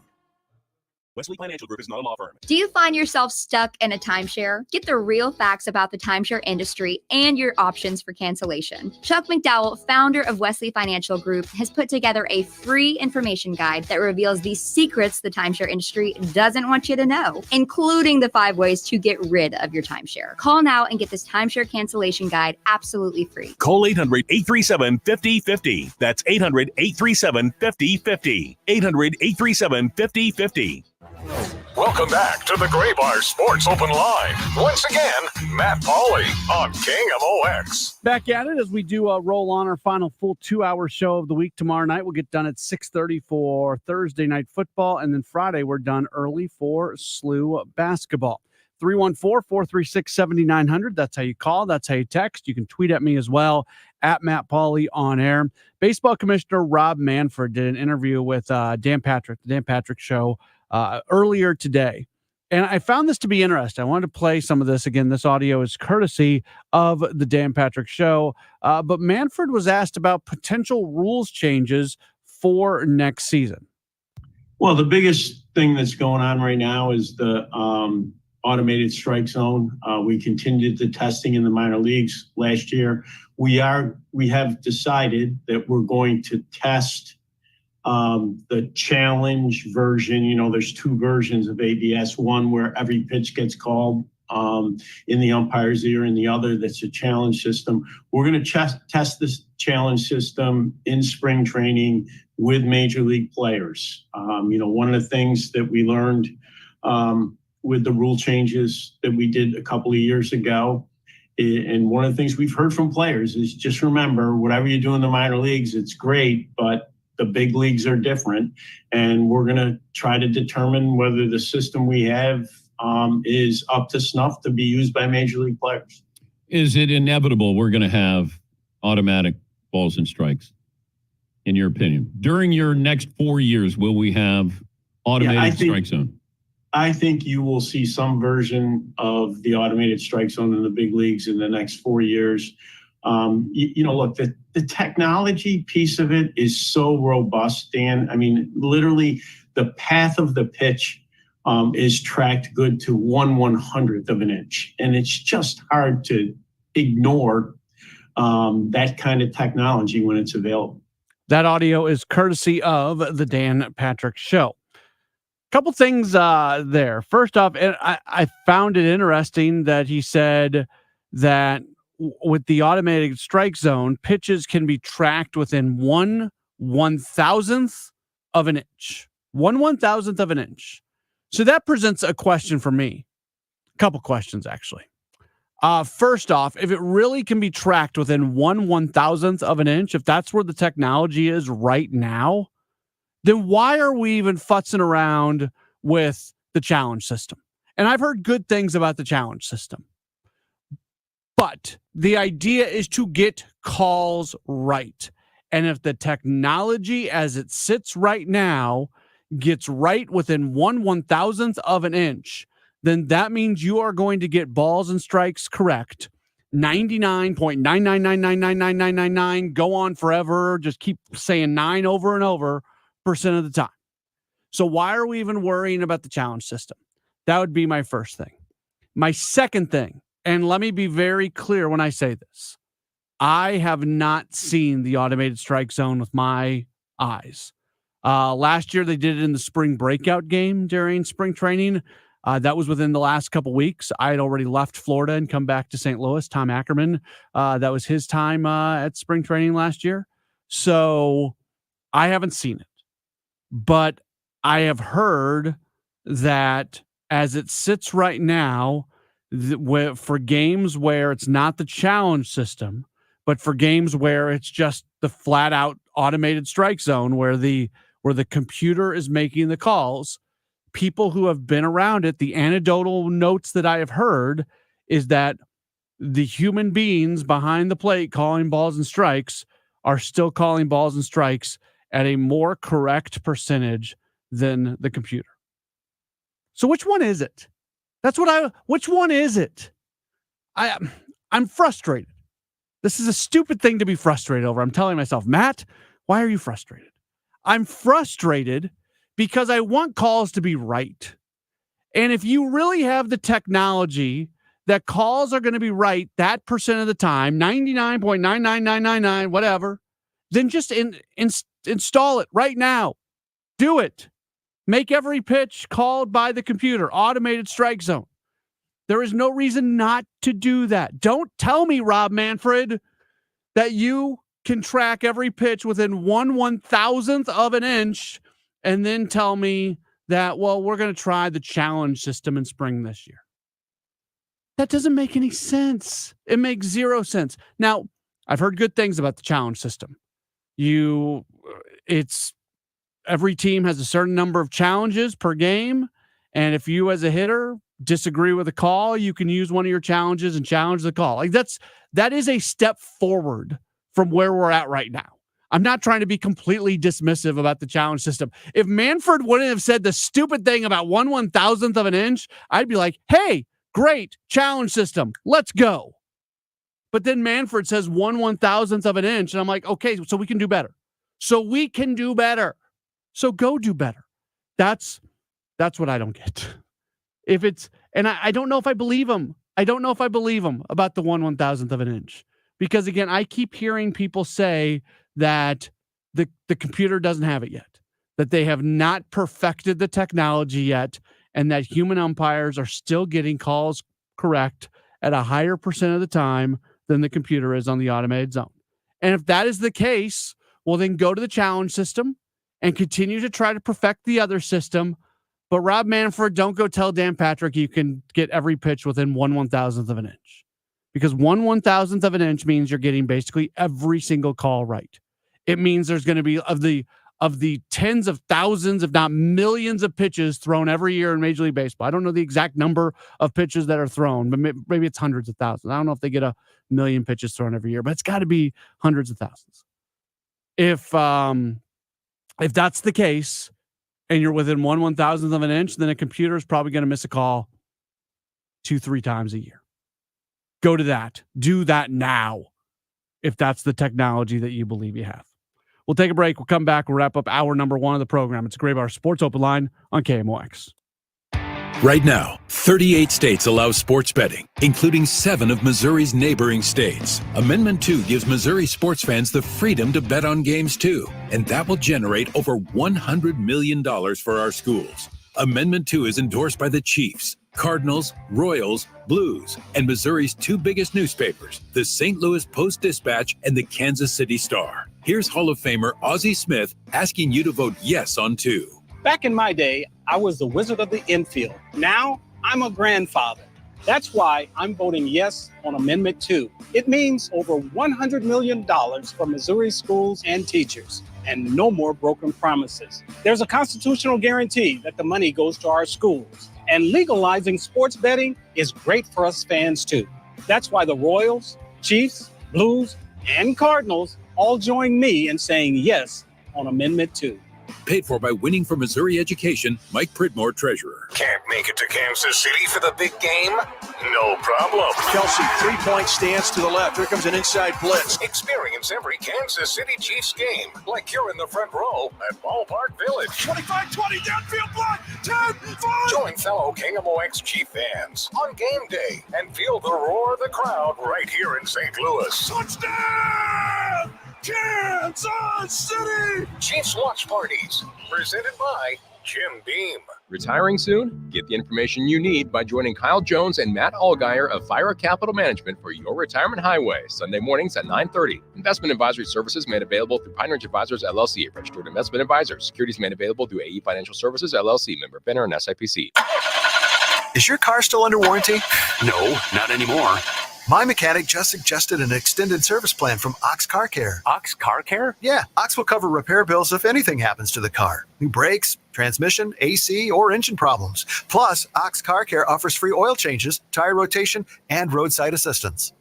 Wesley Financial Group is not a law firm. Do you find yourself stuck in a timeshare? Get the real facts about the timeshare industry and your options for cancellation. Chuck McDowell, founder of Wesley Financial Group, has put together a free information guide that reveals the secrets the timeshare industry doesn't want you to know, including the 5 ways to get rid of your timeshare. Call now and get this timeshare cancellation guide absolutely free. Call 800-837-5050. That's 800-837-5050. 800-837-5050. Welcome back to the Gray Bar Sports Open Line. Once again, Matt Pauley on KMOX. Back at it as we do roll on our final full 2-hour show of the week tomorrow night. We'll get done at 6:30 for Thursday night football, and then Friday we're done early for SLU basketball. 314-436-7900. That's how you call. That's how you text. You can tweet at me as well, at Matt Pauley on air. Baseball Commissioner Rob Manfred did an interview with Dan Patrick, the Dan Patrick Show, earlier today. And I found this to be interesting. I wanted to play some of this again. This audio is courtesy of the Dan Patrick Show. But Manfred was asked about potential rules changes for next season? Well, the biggest thing that's going on right now is the automated strike zone. We continued the testing in the minor leagues last year. We have decided that we're going to test the challenge version. There's two versions of ABS, one where every pitch gets called in the umpire's ear, and the other that's a challenge system. We're going to test this challenge system in spring training with major league players. One of the things that we learned with the rule changes that we did a couple of years ago, and one of the things we've heard from players is just remember, whatever you do in the minor leagues, it's great, but the big leagues are different. And we're going to try to determine whether the system we have is up to snuff to be used by major league players. Is it inevitable we're going to have automatic balls and strikes, in your opinion? During your next 4 years, will we have automated strike zone? I think you will see some version of the automated strike zone in the big leagues in the next 4 years. Look, the technology piece of it is so robust, Dan. I mean, literally the path of the pitch is tracked good to 1/100th of an inch. And it's just hard to ignore that kind of technology when it's available. That audio is courtesy of the Dan Patrick Show. Couple things there. First off, and I found it interesting that he said that with the automated strike zone, pitches can be tracked within 1/1000th of an inch. 1/1000th of an inch. So that presents a question for me. A couple questions, actually. First off, if it really can be tracked within 1/1000th of an inch, if that's where the technology is right now, then why are we even futzing around with the challenge system? And I've heard good things about the challenge system. But the idea is to get calls right. And if the technology as it sits right now gets right within 1/1000th of an inch, then that means you are going to get balls and strikes correct 99.999999999, go on forever, just keep saying 9 over and over % of the time. So why are we even worrying about the challenge system? That would be my first thing. My second thing, and let me be very clear when I say this, I have not seen the automated strike zone with my eyes. Last year, they did it in the spring breakout game during spring training. That was within the last couple weeks. I had already left Florida and come back to St. Louis. Tom Ackerman, that was his time at spring training last year. So I haven't seen it. But I have heard that as it sits right now, for games where it's not the challenge system, but for games where it's just the flat out automated strike zone where the computer is making the calls, people who have been around it, the anecdotal notes that I have heard is that the human beings behind the plate calling balls and strikes are still calling balls and strikes at a more correct percentage than the computer. So which one is it? Which one is it? I'm frustrated. This is a stupid thing to be frustrated over. I'm telling myself, Matt, why are you frustrated? I'm frustrated because I want calls to be right. And if you really have the technology that calls are going to be right that % of the time, 99.99999, whatever, then just install it right now. Do it. Make every pitch called by the computer, automated strike zone. There is no reason not to do that. Don't tell me, Rob Manfred, that you can track every pitch within 1/1000th of an inch and then tell me that, well, we're going to try the challenge system in spring this year. That doesn't make any sense. It makes zero sense. Now, I've heard good things about the challenge system. Every team has a certain number of challenges per game. And if you as a hitter disagree with a call, you can use one of your challenges and challenge the call. That is a step forward from where we're at right now. I'm not trying to be completely dismissive about the challenge system. If Manfred wouldn't have said the stupid thing about 1/1000th of an inch, I'd be like, hey, great challenge system. Let's go. But then Manfred says 1/1000th of an inch. And I'm like, okay, so we can do better. So we can do better. So go do better. That's what I don't get. If it's, and I don't know if I believe him. I don't know if I believe him about the 1/1000th of an inch. Because again, I keep hearing people say that the computer doesn't have it yet, that they have not perfected the technology yet, and that human umpires are still getting calls correct at a higher percent of the time than the computer is on the automated zone. And if that is the case, well, then go to the challenge system and continue to try to perfect the other system. But Rob Manfred, don't go tell Dan Patrick you can get every pitch within 1/1000th of an inch. Because 1/1000th of an inch means you're getting basically every single call right. It means there's going to be of the tens of thousands, if not millions of pitches thrown every year in Major League Baseball. I don't know the exact number of pitches that are thrown, but maybe it's hundreds of thousands. I don't know if they get 1,000,000 pitches thrown every year, but it's got to be hundreds of thousands. If that's the case and you're within 1/1000th of an inch, then a computer is probably going to miss a call 2-3 times a year. Go to that. Do that now if that's the technology that you believe you have. We'll take a break. We'll come back. We'll wrap up hour number 1 of the program. It's Gray Bar Sports Open Line on KMOX. Right now, 38 states allow sports betting, including 7 of Missouri's neighboring states. Amendment 2 gives Missouri sports fans the freedom to bet on games too, and that will generate over $100 million for our schools. Amendment 2 is endorsed by the Chiefs, Cardinals, Royals, Blues, and Missouri's 2 biggest newspapers, the St. Louis Post-Dispatch and the Kansas City Star. Here's Hall of Famer Ozzie Smith asking you to vote yes on 2. Back in my day, I was the wizard of the infield. Now, I'm a grandfather. That's why I'm voting yes on Amendment 2. It means over $100 million for Missouri schools and teachers, and no more broken promises. There's a constitutional guarantee that the money goes to our schools, and legalizing sports betting is great for us fans too. That's why the Royals, Chiefs, Blues, and Cardinals all join me in saying yes on Amendment 2. Paid for by Winning for Missouri Education, Mike Pridmore, Treasurer. Can't make it to Kansas City for the big game? No problem. Kelsey, 3-point stance to the left. Here comes an inside blitz. Experience every Kansas City Chiefs game like you're in the front row at Ballpark Village. 25-20, downfield block, 10-5. Join fellow KMOX Chief fans on game day and feel the roar of the crowd right here in St. Louis. Touchdown! Kansas City! Chiefs Watch Parties, presented by Jim Beam. Retiring soon? Get the information you need by joining Kyle Jones and Matt Allgeier of Fire Capital Management for your retirement highway, Sunday mornings at 9:30. Investment advisory services made available through Pine Ridge Advisors, LLC, registered investment advisors. Securities made available through AE Financial Services, LLC, member FINRA and SIPC. Is your car still under warranty? No, not anymore. My mechanic just suggested an extended service plan from Ox Car Care. Ox Car Care? Yeah, Ox will cover repair bills if anything happens to the car. New brakes, transmission, AC, or engine problems. Plus, Ox Car Care offers free oil changes, tire rotation, and roadside assistance.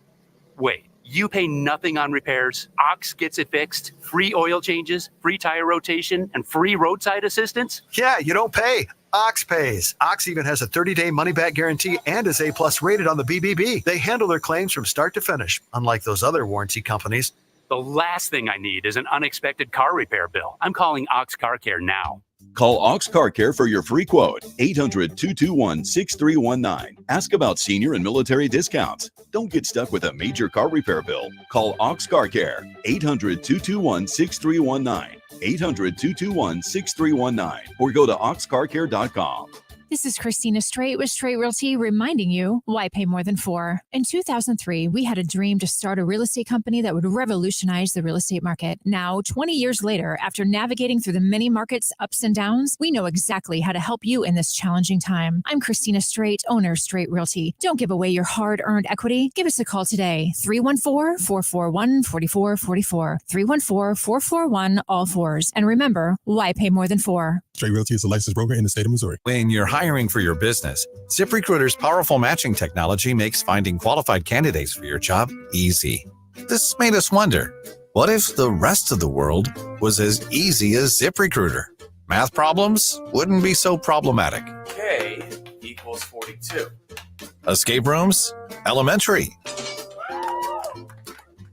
Wait, you pay nothing on repairs? Ox gets it fixed, free oil changes, free tire rotation, and free roadside assistance? Yeah, you don't pay. Ox pays. Ox even has a 30-day money-back guarantee and is A+ rated on the BBB. They handle their claims from start to finish, unlike those other warranty companies. The last thing I need is an unexpected car repair bill. I'm calling Ox Car Care now. Call Ox Car Care for your free quote. 800-221-6319. Ask about senior and military discounts. Don't get stuck with a major car repair bill. Call Ox Car Care. 800-221-6319. 800-221-6319. Or go to oxcarcare.com. This is Christina Straight with Straight Realty reminding you why pay more than 4. In 2003, we had a dream to start a real estate company that would revolutionize the real estate market. Now, 20 years later, after navigating through the many markets' ups and downs, we know exactly how to help you in this challenging time. I'm Christina Straight, owner of Straight Realty. Don't give away your hard-earned equity. Give us a call today, 314-441-4444, 314-441-all-4s. And remember, why pay more than 4? Straight Realty is a licensed broker in the state of Missouri. When you're hiring for your business, ZipRecruiter's powerful matching technology makes finding qualified candidates for your job easy. This made us wonder, what if the rest of the world was as easy as ZipRecruiter? Math problems wouldn't be so problematic. K equals 42. Escape rooms? Elementary.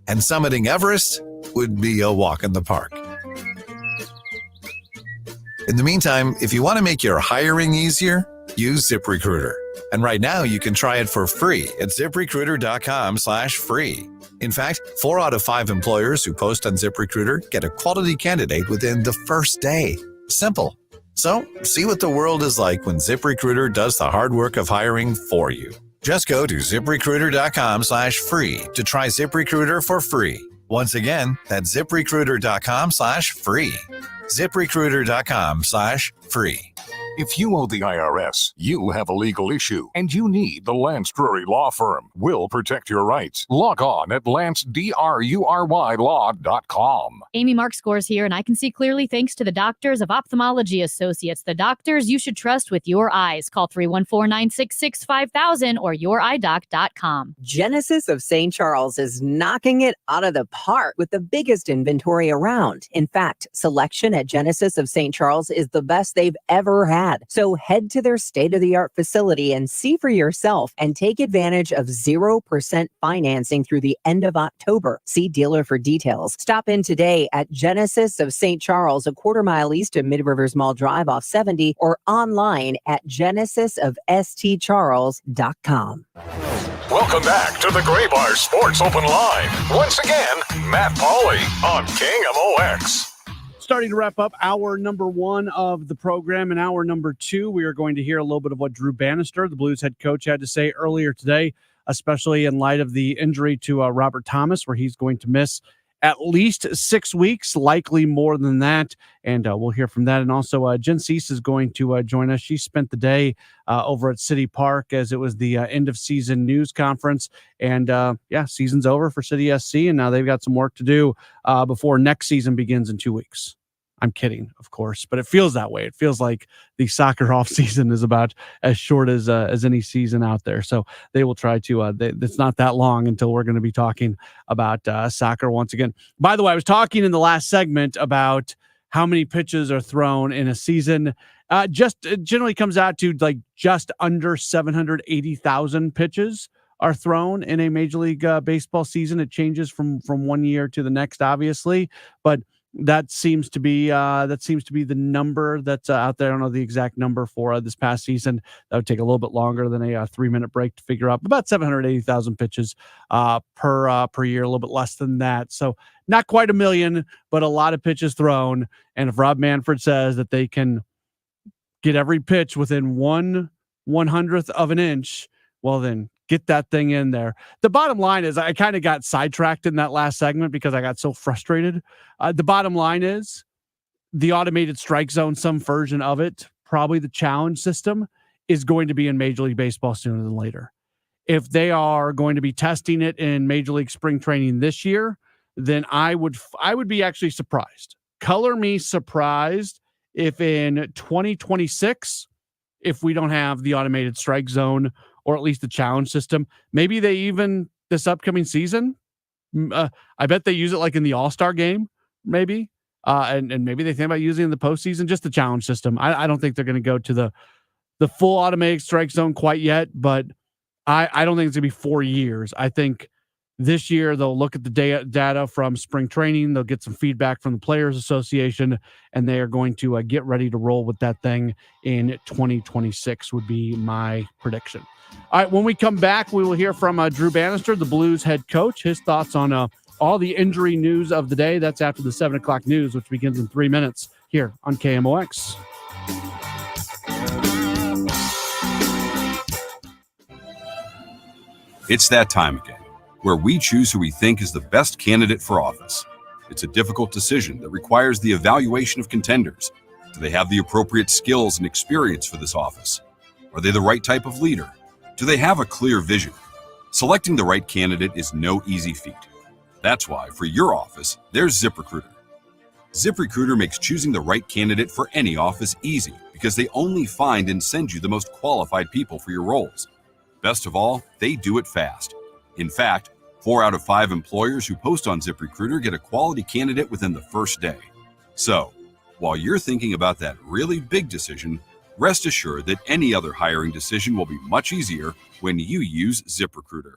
And summiting Everest would be a walk in the park. In the meantime, if you want to make your hiring easier, use ZipRecruiter. And right now, you can try it for free at ZipRecruiter.com/free. In fact, 4 out of 5 employers who post on ZipRecruiter get a quality candidate within the first day. Simple. So, see what the world is like when ZipRecruiter does the hard work of hiring for you. Just go to ZipRecruiter.com/free to try ZipRecruiter for free. Once again, that's ZipRecruiter.com/free. ZipRecruiter.com/free. If you owe the IRS, you have a legal issue, and you need the Lance Drury Law Firm. We'll protect your rights. Log on at LanceDruryLaw.com. Amy Mark scores here, and I can see clearly thanks to the Doctors of Ophthalmology Associates, the doctors you should trust with your eyes. Call 314-966-5000 or youridoc.com. Genesis of St. Charles is knocking it out of the park with the biggest inventory around. In fact, selection at Genesis of St. Charles is the best they've ever had. So head to their state-of-the-art facility and see for yourself and take advantage of 0% financing through the end of October. See dealer for details. Stop in today at Genesis of St. Charles, a quarter-mile east of Mid-Rivers Mall Drive off 70, or online at genesisofstcharles.com. Welcome back to the Gray Bar Sports Open Line. Once again, Matt Pauley on KMOX. Starting to wrap up hour number 1 of the program. In hour number 2, we are going to hear a little bit of what Drew Bannister, the Blues head coach, had to say earlier today, especially in light of the injury to Robert Thomas, where he's going to miss at least 6 weeks, likely more than that. And we'll hear from that. And also, Jen Cease is going to join us. She spent the day over at City Park as it was the end-of-season news conference. And, season's over for City SC, and now they've got some work to do before next season begins in 2 weeks. I'm kidding, of course, but it feels that way. It feels like the soccer off season is about as short as any season out there. So they will try to. It's not that long until we're going to be talking about soccer once again. By the way, I was talking in the last segment about how many pitches are thrown in a season. It generally comes out to like just under 780,000 pitches are thrown in a Major League Baseball season. It changes from one year to the next, obviously, but that seems to be the number that's out there. I don't know the exact number for this past season. That would take a little bit longer than a 3-minute break to figure out. About 780,000 pitches per year, a little bit less than that. So not quite a million, but a lot of pitches thrown. And if Rob Manfred says that they can get every pitch within 1/100th of an inch, well then, get that thing in there. The bottom line is I kind of got sidetracked in that last segment because I got so frustrated. The bottom line is the automated strike zone, some version of it, probably the challenge system, is going to be in Major League Baseball sooner than later. If they are going to be testing it in Major League spring training this year, then I would be actually surprised. Color me surprised if in 2026, if we don't have the automated strike zone or at least the challenge system. Maybe they even, this upcoming season, I bet they use it like in the All-Star game, maybe. And maybe they think about using it in the postseason, just the challenge system. I don't think they're going to go to the full automatic strike zone quite yet, but I don't think it's going to be 4 years. I think this year they'll look at the data from spring training. They'll get some feedback from the Players Association, and they are going to get ready to roll with that thing in 2026 would be my prediction. All right, when we come back, we will hear from Drew Bannister, the Blues head coach, his thoughts on all the injury news of the day. That's after the 7 o'clock news, which begins in 3 minutes here on KMOX. It's that time again, where we choose who we think is the best candidate for office. It's a difficult decision that requires the evaluation of contenders. Do they have the appropriate skills and experience for this office? Are they the right type of leader? Do they have a clear vision? Selecting the right candidate is no easy feat. That's why, for your office, there's ZipRecruiter. ZipRecruiter makes choosing the right candidate for any office easy because they only find and send you the most qualified people for your roles. Best of all, they do it fast. In fact, 4 out of 5 employers who post on ZipRecruiter get a quality candidate within the first day. So, while you're thinking about that really big decision, rest assured that any other hiring decision will be much easier when you use ZipRecruiter.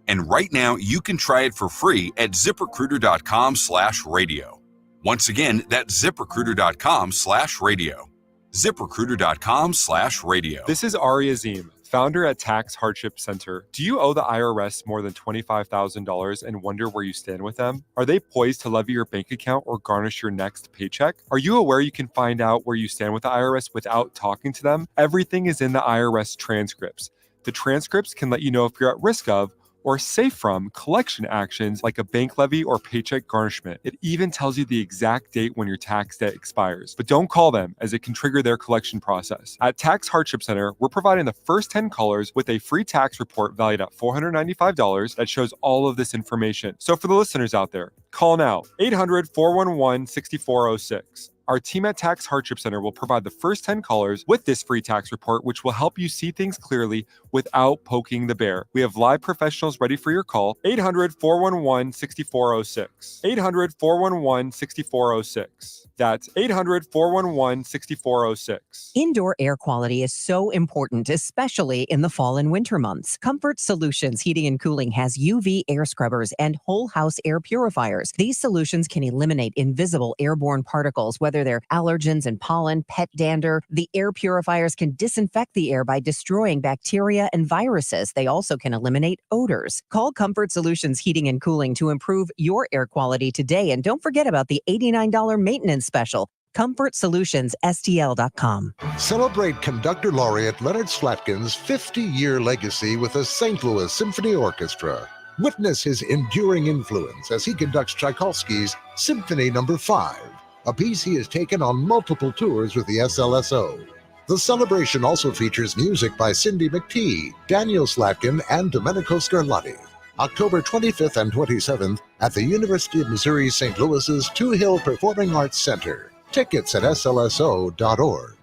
And right now, you can try it for free at ZipRecruiter.com/radio. Once again, that's ZipRecruiter.com/radio. ZipRecruiter.com/radio. This is Ari Azim, founder at Tax Hardship Center. Do you owe the IRS more than $25,000 and wonder where you stand with them? Are they poised to levy your bank account or garnish your next paycheck? Are you aware you can find out where you stand with the IRS without talking to them? Everything is in the IRS transcripts. The transcripts can let you know if you're at risk of or safe from collection actions like a bank levy or paycheck garnishment. It even tells you the exact date when your tax debt expires. But don't call them, as it can trigger their collection process. At Tax Hardship Center, we're providing the first 10 callers with a free tax report valued at $495 that shows all of this information. So for the listeners out there, call now, 800-411-6406. Our team at Tax Hardship Center will provide the first 10 callers with this free tax report, which will help you see things clearly without poking the bear. We have live professionals ready for your call. 800-411-6406. 800-411-6406. That's 800-411-6406. Indoor air quality is so important, especially in the fall and winter months. Comfort Solutions Heating and Cooling has UV air scrubbers and whole house air purifiers. These solutions can eliminate invisible airborne particles, whether they're allergens and pollen, pet dander. The air purifiers can disinfect the air by destroying bacteria and viruses. They also can eliminate odors. Call Comfort Solutions Heating and Cooling to improve your air quality today. And don't forget about the $89 maintenance special. ComfortSolutionsSTL.com. Celebrate conductor laureate Leonard Slatkin's 50-year legacy with the St. Louis Symphony Orchestra. Witness his enduring influence as he conducts Tchaikovsky's Symphony No. 5, a piece he has taken on multiple tours with the SLSO. The celebration also features music by Cindy McTee, Daniel Slatkin, and Domenico Scarlatti. October 25th and 27th at the University of Missouri St. Louis's Two Hill Performing Arts Center. Tickets at slso.org.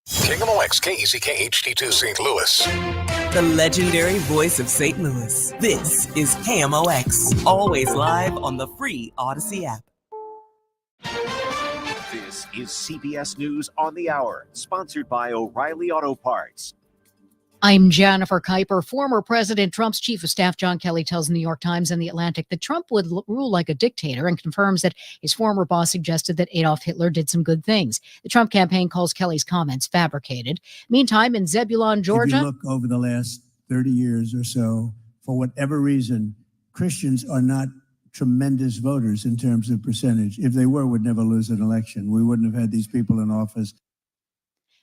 KMOX KECK HD2 St. Louis. The legendary voice of St. Louis. This is KMOX. Always live on the free Odyssey app. This is CBS News on the Hour, sponsored by O'Reilly Auto Parts. I'm Jennifer Kuiper. Former President Trump's chief of staff, John Kelly, tells the New York Times and The Atlantic that Trump would rule like a dictator and confirms that his former boss suggested that Adolf Hitler did some good things. The Trump campaign calls Kelly's comments fabricated. Meantime, in Zebulon, Georgia. If you look over the last 30 years or so, for whatever reason, Christians are not tremendous voters in terms of percentage. If they were, we'd never lose an election. We wouldn't have had these people in office.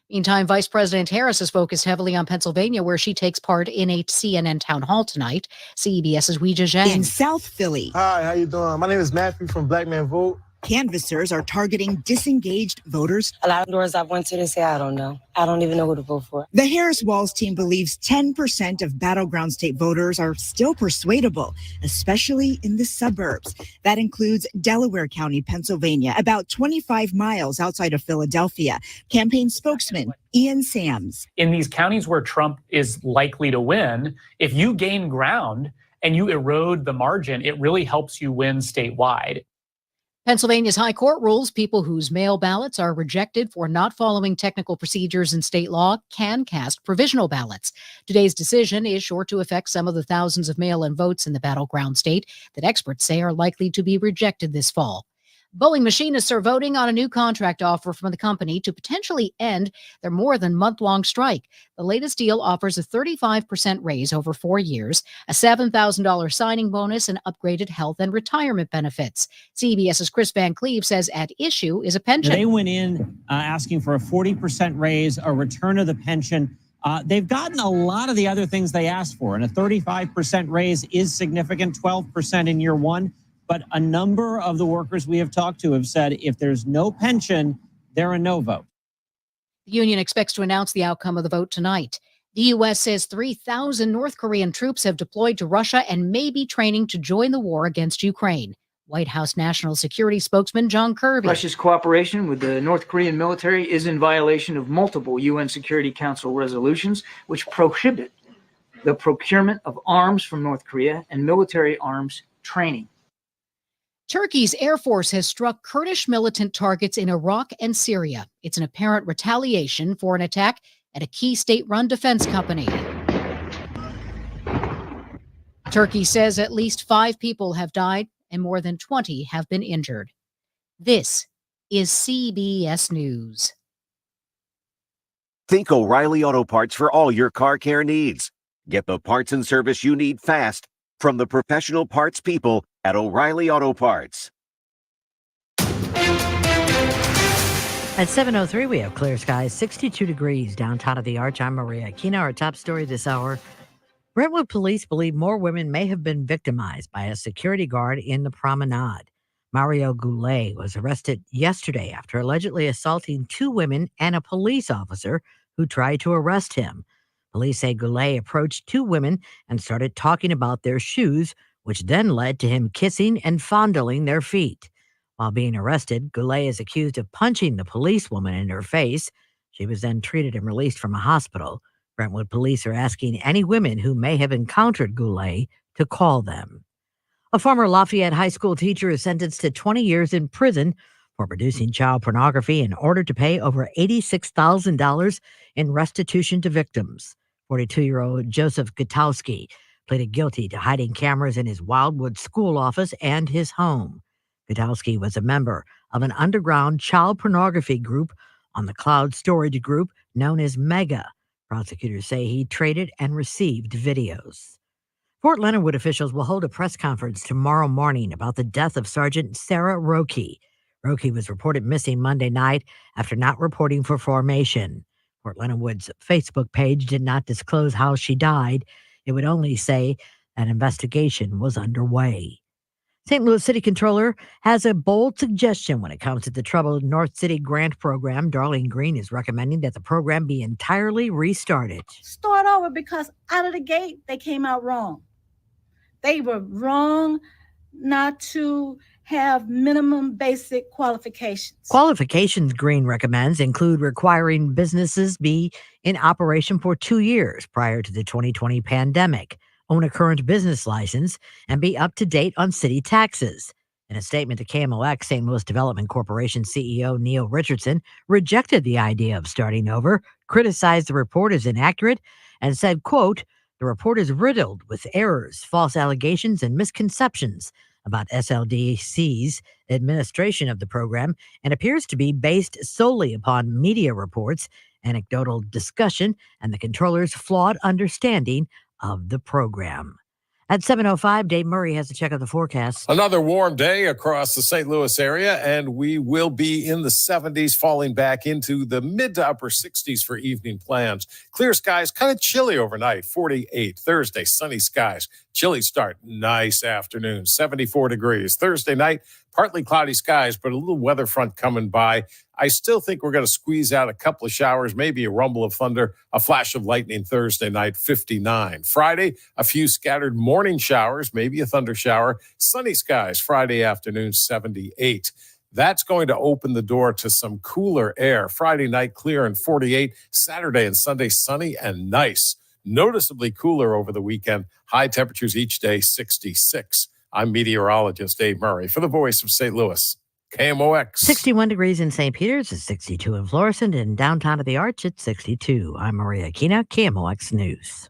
Meantime, Vice President Harris is focused heavily on Pennsylvania, where she takes part in a CNN town hall tonight. CBS's Weijia Zhang. In South Philly. Hi, how you doing? My name is Matthew from Black Man Vote. Canvassers are targeting disengaged voters. A lot of doors I've went to, they say, I don't know. I don't even know who to vote for. The Harris Walls team believes 10% of battleground state voters are still persuadable, especially in the suburbs. That includes Delaware County, Pennsylvania, about 25 miles outside of Philadelphia. Campaign spokesman Ian Sams. In these counties where Trump is likely to win, if you gain ground and you erode the margin, it really helps you win statewide. Pennsylvania's High Court rules people whose mail ballots are rejected for not following technical procedures in state law can cast provisional ballots. Today's decision is sure to affect some of the thousands of mail-in votes in the battleground state that experts say are likely to be rejected this fall. Boeing machinists are voting on a new contract offer from the company to potentially end their more than month-long strike. The latest deal offers a 35% raise over 4 years, a $7,000 signing bonus, and upgraded health and retirement benefits. CBS's Chris Van Cleve says at issue is a pension. They went in asking for a 40% raise, a return of the pension. They've gotten a lot of the other things they asked for, and a 35% raise is significant, 12% in year one. But a number of the workers we have talked to have said if there's no pension, they're a no vote. The union expects to announce the outcome of the vote tonight. The U.S. says 3,000 North Korean troops have deployed to Russia and may be training to join the war against Ukraine. White House National Security spokesman John Kirby. Russia's cooperation with the North Korean military is in violation of multiple UN Security Council resolutions, which prohibit the procurement of arms from North Korea and military arms training. Turkey's Air Force has struck Kurdish militant targets in Iraq and Syria. It's an apparent retaliation for an attack at a key state-run defense company. Turkey says at least 5 people have died and more than 20 have been injured. This is CBS News. Think O'Reilly Auto Parts for all your car care needs. Get the parts and service you need fast from the professional parts people at O'Reilly Auto Parts. At 7:03, we have clear skies, 62 degrees downtown of the Arch. I'm Maria Aquino. Our top story this hour. Brentwood police believe more women may have been victimized by a security guard in the promenade. Mario Goulet was arrested yesterday after allegedly assaulting 2 women and a police officer who tried to arrest him. Police say Goulet approached 2 women and started talking about their shoes, which then led to him kissing and fondling their feet. While being arrested, Goulet is accused of punching the policewoman in her face. She was then treated and released from a hospital. Brentwood police are asking any women who may have encountered Goulet to call them. A former Lafayette High School teacher is sentenced to 20 years in prison for producing child pornography in order to pay over $86,000 in restitution to victims. 42-year-old Joseph Gutowski pleaded guilty to hiding cameras in his Wildwood school office and his home. Gutowski was a member of an underground child pornography group on the cloud storage group known as Mega. Prosecutors say he traded and received videos. Fort Leonard Wood officials will hold a press conference tomorrow morning about the death of Sergeant Sarah Roque. Roque was reported missing Monday night after not reporting for formation. Fort Leonard Wood's Facebook page did not disclose how she died. It would only say an investigation was underway. St. Louis City Controller has a bold suggestion when it comes to the troubled North City grant program. Darlene Green is recommending that the program be entirely restarted. Start over because out of the gate, they came out wrong. They were wrong not to have minimum basic qualifications. Qualifications, Green recommends, include requiring businesses be in operation for 2 years prior to the 2020 pandemic, own a current business license, and be up to date on city taxes. In a statement to KMOX, St. Louis Development Corporation CEO Neil Richardson rejected the idea of starting over, criticized the report as inaccurate, and said, quote, "The report is riddled with errors, false allegations, and misconceptions about SLDC's administration of the program and appears to be based solely upon media reports, anecdotal discussion, and the controller's flawed understanding of the program." At 7:05, Dave Murray has a check of the forecast. Another warm day across the St. Louis area, and we will be in the 70s, falling back into the mid to upper 60s for evening plans. Clear skies, kind of chilly overnight, 48. Thursday, sunny skies. Chilly start, nice afternoon, 74 degrees. Thursday night, partly cloudy skies, but a little weather front coming by. I still think we're going to squeeze out a couple of showers, maybe a rumble of thunder, a flash of lightning Thursday night, 59. Friday, a few scattered morning showers, maybe a thunder shower. Sunny skies Friday afternoon, 78. That's going to open the door to some cooler air. Friday night, clear and 48. Saturday and Sunday, sunny and nice. Noticeably cooler over the weekend. High temperatures each day, 66. I'm meteorologist Dave Murray for the Voice of St. Louis, KMOX. 61 degrees in St. Peter's, it's 62 in Florissant, and downtown of the Arch, it's 62. I'm Maria Aquino, KMOX News.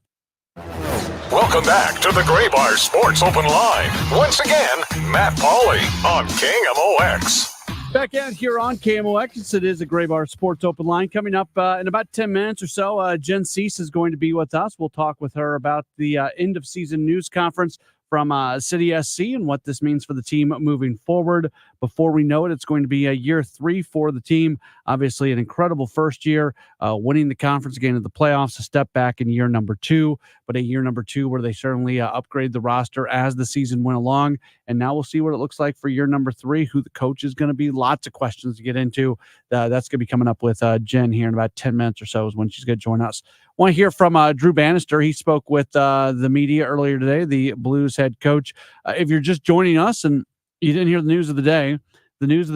Welcome back to the Gray Bar Sports Open Line. Once again, Matt Pauley on KMOX. Back out here on KMOX, it is a Gray Bar Sports Open Line. Coming up in about 10 minutes or so, Jen Cease is going to be with us. We'll talk with her about the end-of-season news conference from City SC and what this means for the team moving forward. Before we know it, it's going to be a year 3 for the team. Obviously, an incredible first year, winning the conference, getting to the playoffs, a step back in year number 2, but a year number 2 where they certainly upgrade the roster as the season went along. And now we'll see what it looks like for year number 3, who the coach is going to be. Lots of questions to get into. That's going to be coming up with Jen here in about 10 minutes or so is when she's going to join us. Want to hear from Drew Bannister. He spoke with the media earlier today, the Blues head coach. If you're just joining us and you didn't hear the news of the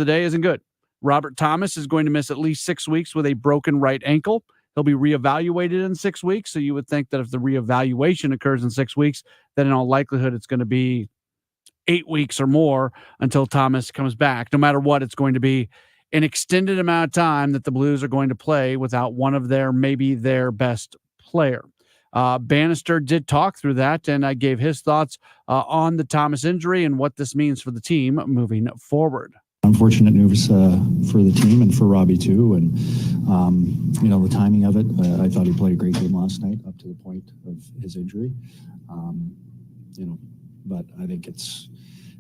day isn't good. Robert Thomas is going to miss at least 6 weeks with a broken right ankle. He'll be reevaluated in 6 weeks. So you would think that if the reevaluation occurs in 6 weeks, then in all likelihood, it's going to be 8 weeks or more until Thomas comes back. No matter what, it's going to be an extended amount of time that the Blues are going to play without one of maybe their best player. Bannister did talk through that, and I gave his thoughts on the Thomas injury and what this means for the team moving forward. Unfortunate news for the team and for Robbie too. And, the timing of it, I thought he played a great game last night up to the point of his injury. But I think it's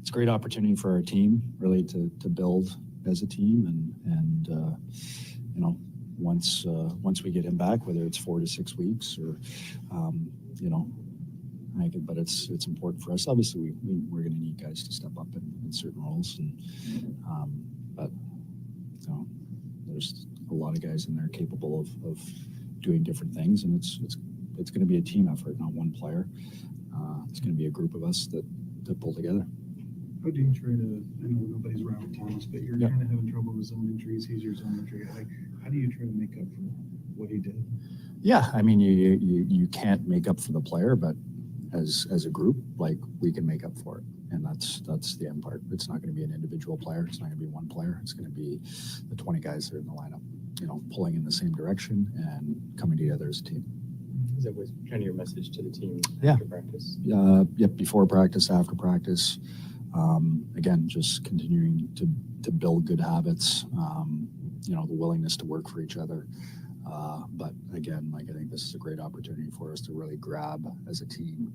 a great opportunity for our team really to build as a team. And once we get him back, whether it's 4 to 6 weeks or, but it's important for us. Obviously, we're going to need guys to step up in certain roles, but there's a lot of guys in there capable of doing different things, and it's going to be a team effort, not one player. It's going to be a group of us that pull together. How do you try to? I know nobody's Robert Thomas, but you're kind of having trouble with zone injuries. He's your zone injury. How do you try to make up for what he did? Yeah, I mean, you can't make up for the player, but as a group, we can make up for it, and that's the end part. It's not going to be an individual player. It's not going to be one player. It's going to be the 20 guys that are in the lineup, pulling in the same direction and coming together as a team. That was kind of your message to the team after practice. Yep, before practice, after practice. Again, just continuing to build good habits. The willingness to work for each other. But again, I think this is a great opportunity for us to really grab as a team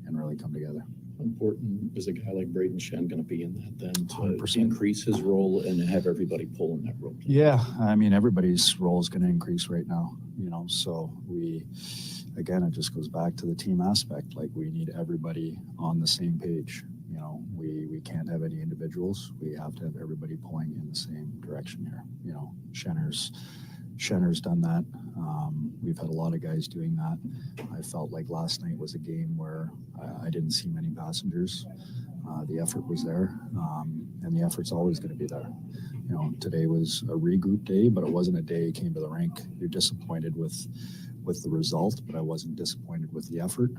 and really come together. How important is a guy like Braden Shen going to be in that then to 100%. Increase his role and have everybody pull in that role? Yeah, I mean, everybody's role is going to increase right now, so it just goes back to the team aspect. We need everybody on the same page. We can't have any individuals. We have to have everybody pulling in the same direction here. Shenner's done that. We've had a lot of guys doing that. I felt like last night was a game where I didn't see many passengers. The effort was there, and the effort's always going to be there. Today was a regroup day, but it wasn't a day you came to the rink. You're disappointed with the result, but I wasn't disappointed with the effort.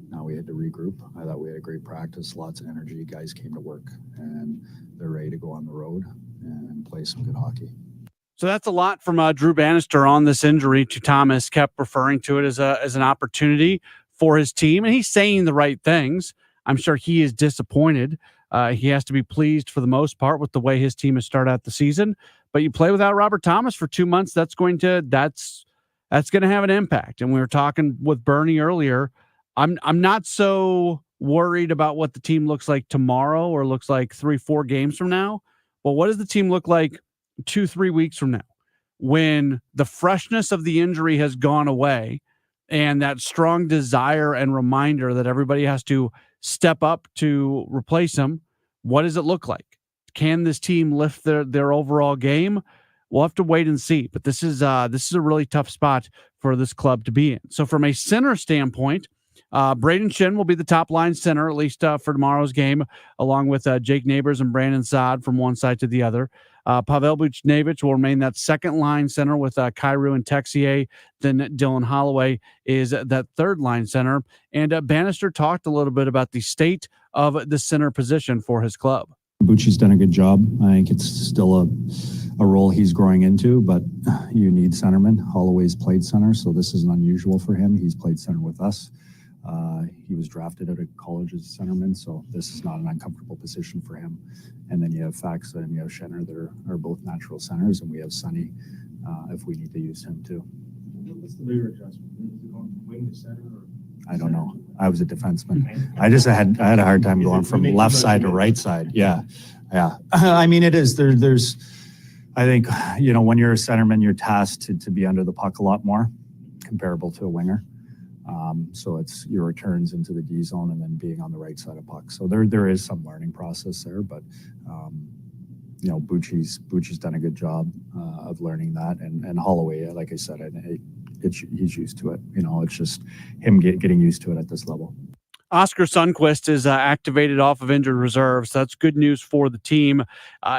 Now we had to regroup. I thought we had a great practice, lots of energy. Guys came to work, and they're ready to go on the road and play some good hockey. So that's a lot from Drew Bannister on this injury to Thomas. Kept referring to it as an opportunity for his team, and he's saying the right things. I'm sure he is disappointed. He has to be pleased for the most part with the way his team has started out the season. But you play without Robert Thomas for 2 months, that's going to have an impact. And we were talking with Bernie earlier. I'm not so worried about what the team looks like tomorrow or looks like 3-4 games from now. But what does the team look like 2-3 weeks from now, when the freshness of the injury has gone away and that strong desire and reminder that everybody has to step up to replace him? What does it look like? Can this team lift their overall game? We'll have to wait and see. But this is a really tough spot for this club to be in. So from a center standpoint, Braden Shen will be the top line center, at least for tomorrow's game, along with Jake Neighbors and Brandon Saad from one side to the other. Pavel Buchnevich will remain that second line center with Kyrou and Texier. Then Dylan Holloway is that third line center. And Bannister talked a little bit about the state of the center position for his club. Bucci's done a good job. I think it's still a role he's growing into, but you need centermen. Holloway's played center, so this isn't unusual for him. He's played center with us. He was drafted out of college as a centerman, so this is not an uncomfortable position for him. And then you have Faxa and you have Shenner that are both natural centers, and we have Sonny if we need to use him too. What's the bigger adjustment? Is it going from wing to center? Or I don't know. I was a defenseman. I had a hard time going from left side to right side. Yeah. I mean, it is. There's. I think when you're a centerman, you're tasked to be under the puck a lot more, comparable to a winger. So it's your returns into the D zone and then being on the right side of puck. So there is some learning process there, but Bucci's done a good job of learning that, and Holloway, like I said, he's used to it. It's just him getting used to it at this level. Oscar Sundqvist is activated off of injured reserve, so that's good news for the team.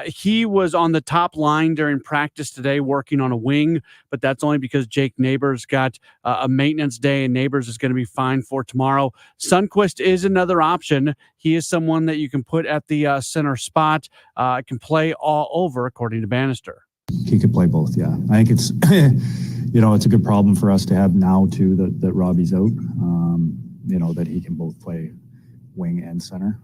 He was on the top line during practice today working on a wing, but that's only because Jake Neighbors got a maintenance day, and Neighbors is going to be fine for tomorrow. Sundqvist is another option. He is someone that you can put at the center spot, can play all over, according to Bannister. He could play both, yeah. I think it's, it's a good problem for us to have now, too, that Robbie's out. That he can both play wing and center.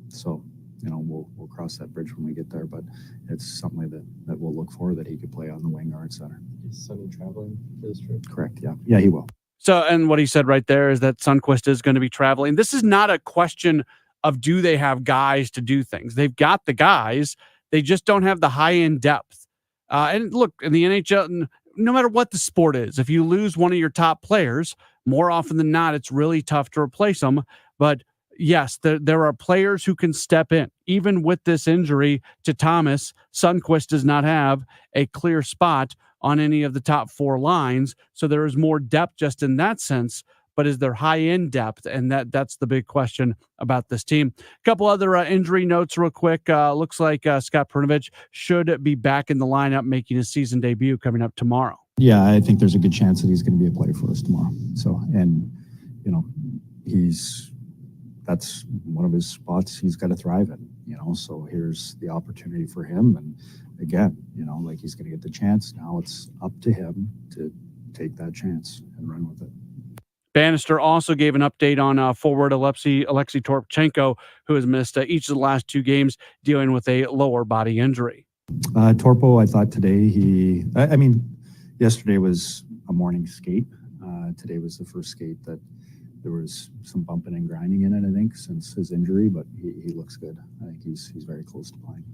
So we'll cross that bridge when we get there. But it's something that we'll look for, that he could play on the wing or at center. Is Sonny traveling for this trip? Correct. Yeah, he will. So, and what he said right there is that Sundqvist is going to be traveling. This is not a question of do they have guys to do things. They've got the guys. They just don't have the high-end depth. And look, in the NHL, no matter what the sport is, if you lose one of your top players, more often than not, it's really tough to replace them. But yes, there are players who can step in. Even with this injury to Thomas, Sundqvist does not have a clear spot on any of the top 4 lines. So there is more depth just in that sense. But is there high-end depth? And that's the big question about this team. A couple other injury notes real quick. Looks like Scott Perunovich should be back in the lineup, making his season debut coming up tomorrow. Yeah, I think there's a good chance that he's going to be a player for us tomorrow. So, and, that's one of his spots he's got to thrive in, so here's the opportunity for him. And again, he's going to get the chance. Now it's up to him to take that chance and run with it. Bannister also gave an update on forward Alexei Torpchenko, who has missed each of the last 2 games dealing with a lower body injury. Torpo, I thought today yesterday was a morning skate. Today was the first skate that there was some bumping and grinding in it, I think, since his injury, but he looks good. I think he's very close to playing.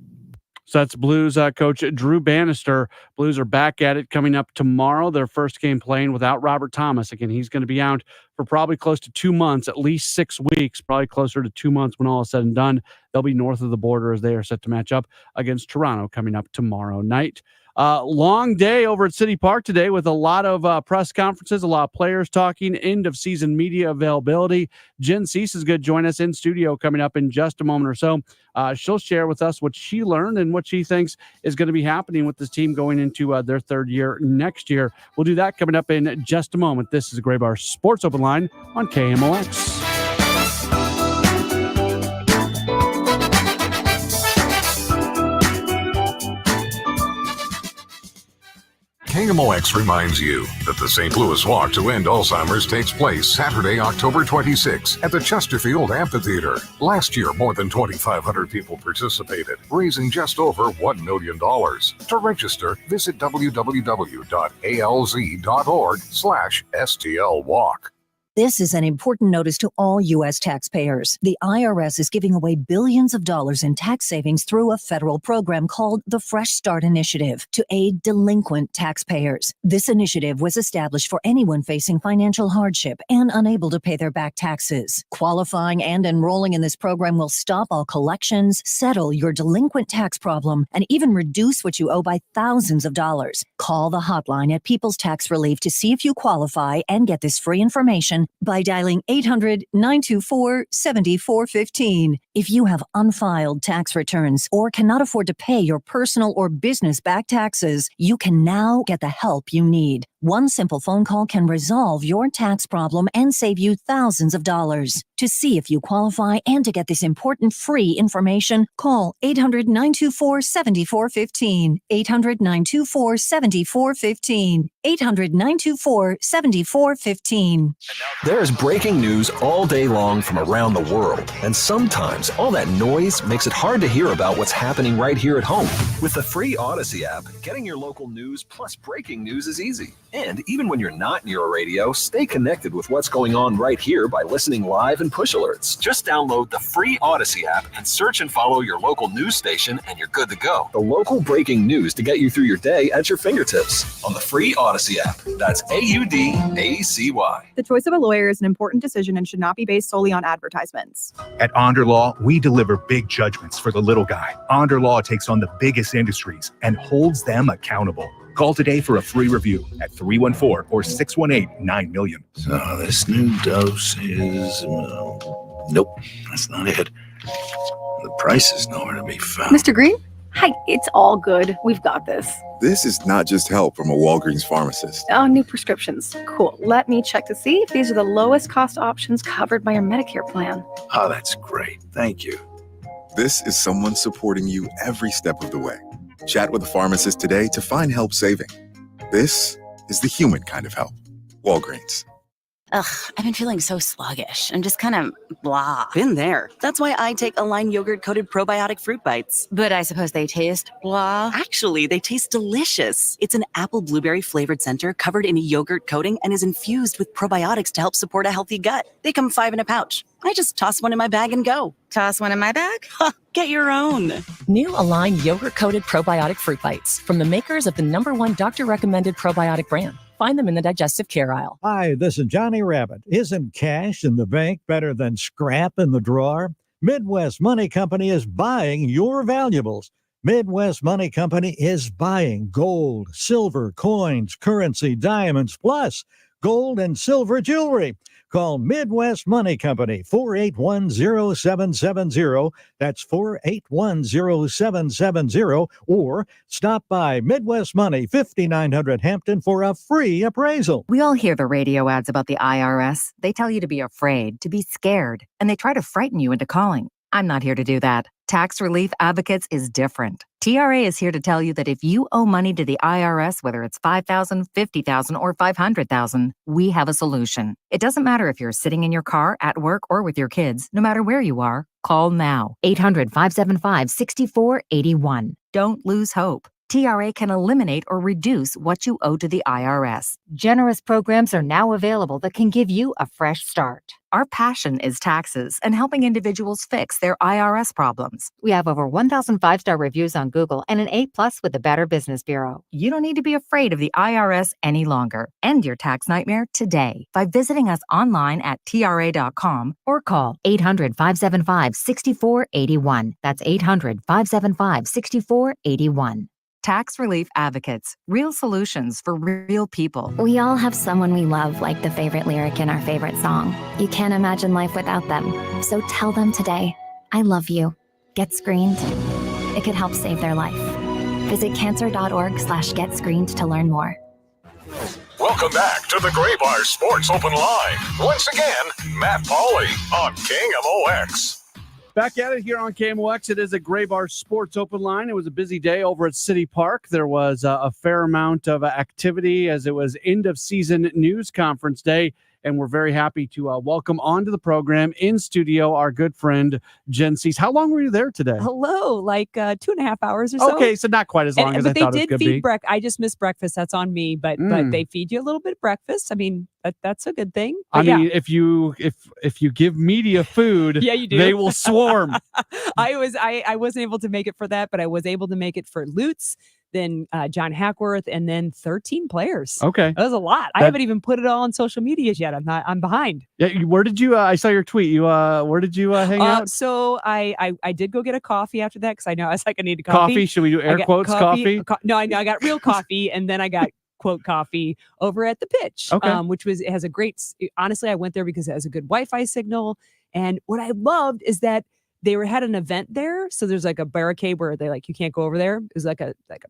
So that's Blues coach Drew Bannister. Blues are back at it coming up tomorrow. Their first game playing without Robert Thomas. Again, he's going to be out for probably close to 2 months, at least 6 weeks, probably closer to 2 months when all is said and done. They'll be north of the border as they are set to match up against Toronto coming up tomorrow night. Long day over at City Park today with a lot of press conferences, a lot of players talking, end of season media availability. Jen Cease is going to join us in studio coming up in just a moment or so. She'll share with us what she learned and what she thinks is going to be happening with this team going into their 3rd year next year. We'll do that coming up in just a moment. This is a Graybar Sports Open Line on KMOX. KMOX reminds you that the St. Louis Walk to End Alzheimer's takes place Saturday, October 26 at the Chesterfield Amphitheater. Last year, more than 2,500 people participated, raising just over $1 million. To register, visit www.alz.org/STLWalk. This is an important notice to all U.S. taxpayers. The IRS is giving away billions of dollars in tax savings through a federal program called the Fresh Start Initiative to aid delinquent taxpayers. This initiative was established for anyone facing financial hardship and unable to pay their back taxes. Qualifying and enrolling in this program will stop all collections, settle your delinquent tax problem, and even reduce what you owe by thousands of dollars. Call the hotline at People's Tax Relief to see if you qualify and get this free information by dialing 800-924-7415. If you have unfiled tax returns or cannot afford to pay your personal or business back taxes, you can now get the help you need. One simple phone call can resolve your tax problem and save you thousands of dollars. To see if you qualify and to get this important free information, call 800-924-7415. 800-924-7415. 800-924-7415. There's breaking news all day long from around the world, and sometimes all that noise makes it hard to hear about what's happening right here at home. With the free Odyssey app, getting your local news plus breaking news is easy. And even when you're not near a radio, stay connected with what's going on right here by listening live and push alerts. Just download the free Odyssey app and search and follow your local news station, and you're good to go. The local breaking news to get you through your day at your fingertips on the free Odyssey app. That's AUDACY. The choice of a lawyer is an important decision and should not be based solely on advertisements. At Onder Law, we deliver big judgments for the little guy. Onder Law takes on the biggest industries and holds them accountable. Call today for a free review at 314 or 618-9-MILLION. So this new dose is... nope, that's not it. The price is nowhere to be found. Mr. Green? Hi, it's all good. We've got this. This is not just help from a Walgreens pharmacist. Oh, new prescriptions. Cool. Let me check to see if these are the lowest cost options covered by your Medicare plan. Oh, that's great. Thank you. This is someone supporting you every step of the way. Chat with a pharmacist today to find help saving. This is the human kind of help. Walgreens. Ugh, I've been feeling so sluggish. I'm just kind of blah. Been there. That's why I take Align yogurt-coated probiotic fruit bites. But I suppose they taste blah. Actually, they taste delicious. It's an apple blueberry flavored center covered in a yogurt coating and is infused with probiotics to help support a healthy gut. They come 5 in a pouch. I just toss one in my bag and go. Toss one in my bag? Get your own. New Align yogurt-coated probiotic fruit bites from the makers of the #1 doctor-recommended probiotic brand. Find them in the digestive care aisle. Hi, this is Johnny Rabbit. Isn't cash in the bank better than scrap in the drawer? Midwest Money Company is buying your valuables. Midwest Money Company is buying gold, silver, coins, currency, diamonds, plus gold and silver jewelry. Call Midwest Money Company, 481-0770. That's 481-0770. Or stop by Midwest Money, 5900 Hampton for a free appraisal. We all hear the radio ads about the IRS. They tell you to be afraid, to be scared, and they try to frighten you into calling. I'm not here to do that. Tax Relief Advocates is different. TRA is here to tell you that if you owe money to the IRS, whether it's $5,000, $50,000, or $500,000, we have a solution. It doesn't matter if you're sitting in your car, at work, or with your kids. No matter where you are, call now. 800-575-6481. Don't lose hope. TRA can eliminate or reduce what you owe to the IRS. Generous programs are now available that can give you a fresh start. Our passion is taxes and helping individuals fix their IRS problems. We have over 1,000 5-star reviews on Google and an A+ with the Better Business Bureau. You don't need to be afraid of the IRS any longer. End your tax nightmare today by visiting us online at TRA.com or call 800-575-6481. That's 800-575-6481. Tax Relief Advocates. Real solutions for real people. We all have someone we love, like the favorite lyric in our favorite song. You can't imagine life without them. So tell them today, I love you. Get screened. It could help save their life. Visit cancer.org/getscreened to learn more. Welcome back to the Gray Bar Sports Open Line. Once again, Matt Pauley on KMOX. Back at it here on KMOX. It is a Gray Bar Sports Open Line. It was a busy day over at City Park. There was a fair amount of activity as it was end of season news conference day. And we're very happy to welcome onto the program in studio our good friend Jen Cease. How long were you there today? Hello, like 2.5 hours or so. Okay, so not quite as long as I thought it was going to be. I just missed breakfast. That's on me, but they feed you a little bit of breakfast. I mean, that's a good thing. But I mean, if you give media food, yeah, you do. They will swarm. I wasn't able to make it for that, but I was able to make it for Lutz, then John Hackworth, and then 13 players. Okay. That was a lot. I haven't even put it all on social medias yet. I'm behind. Yeah. Where did you, I saw your tweet. Where did you hang out? So I did go get a coffee after that because I know I was like, I need a coffee. Coffee? Should we do air quotes coffee? No, I got real coffee, and then I got quote coffee over at the Pitch, which it has a great, honestly, I went there because it has a good Wi-Fi signal. And what I loved is that they had an event there. So there's like a barricade where they you can't go over there. It was like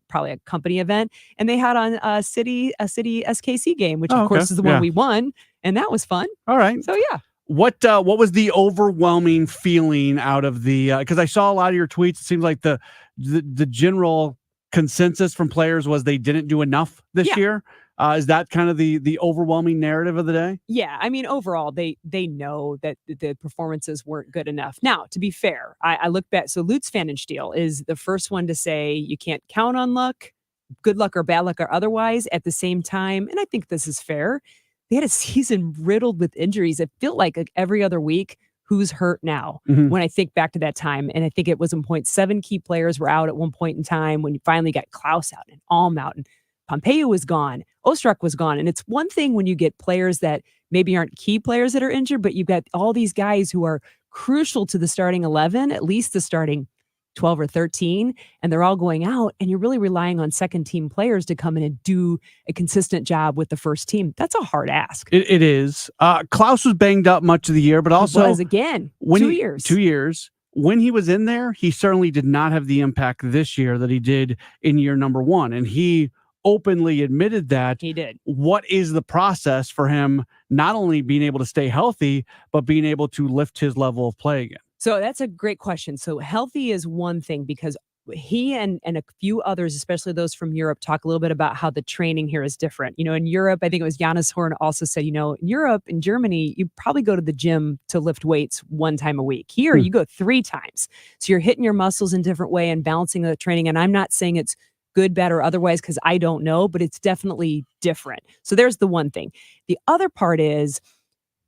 probably a company event. And they had on a city SKC game, which of course is the one we won. And that was fun. All right. So yeah. What was the overwhelming feeling out of the, because I saw a lot of your tweets. It seems like the general consensus from players was they didn't do enough this year. Is that kind of the overwhelming narrative of the day? Yeah. I mean, overall, they know that the performances weren't good enough. Now, to be fair, I look back. So Lutz Pfannenstiel is the first one to say you can't count on luck, good luck or bad luck or otherwise at the same time. And I think this is fair. They had a season riddled with injuries. It felt like every other week, who's hurt now? When I think back to that time. And I think it was 7 key players were out at one point in time when you finally got Klaus out and Alm out and Pompeo was gone. Ostrak was gone. And it's one thing when you get players that maybe aren't key players that are injured, but you've got all these guys who are crucial to the starting 11, at least the starting 12 or 13, and they're all going out. And you're really relying on second team players to come in and do a consistent job with the first team. That's a hard ask. It is. Klaus was banged up much of the year, but also was again, 2 years. 2 years. When he was in there, he certainly did not have the impact this year that he did in year number 1. And he openly admitted that. He did. What is the process for him not only being able to stay healthy, but being able to lift his level of play again? So that's a great question. So healthy is one thing because he and a few others, especially those from Europe, talk a little bit about how the training here is different. In Europe, I think it was Jonas Horn also said, in Europe, in Germany, you probably go to the gym to lift weights 1 time a week. Here, you go 3 times. So you're hitting your muscles in a different way and balancing the training. And I'm not saying it's good, bad, or otherwise, because I don't know, but it's definitely different. So there's the one thing. The other part is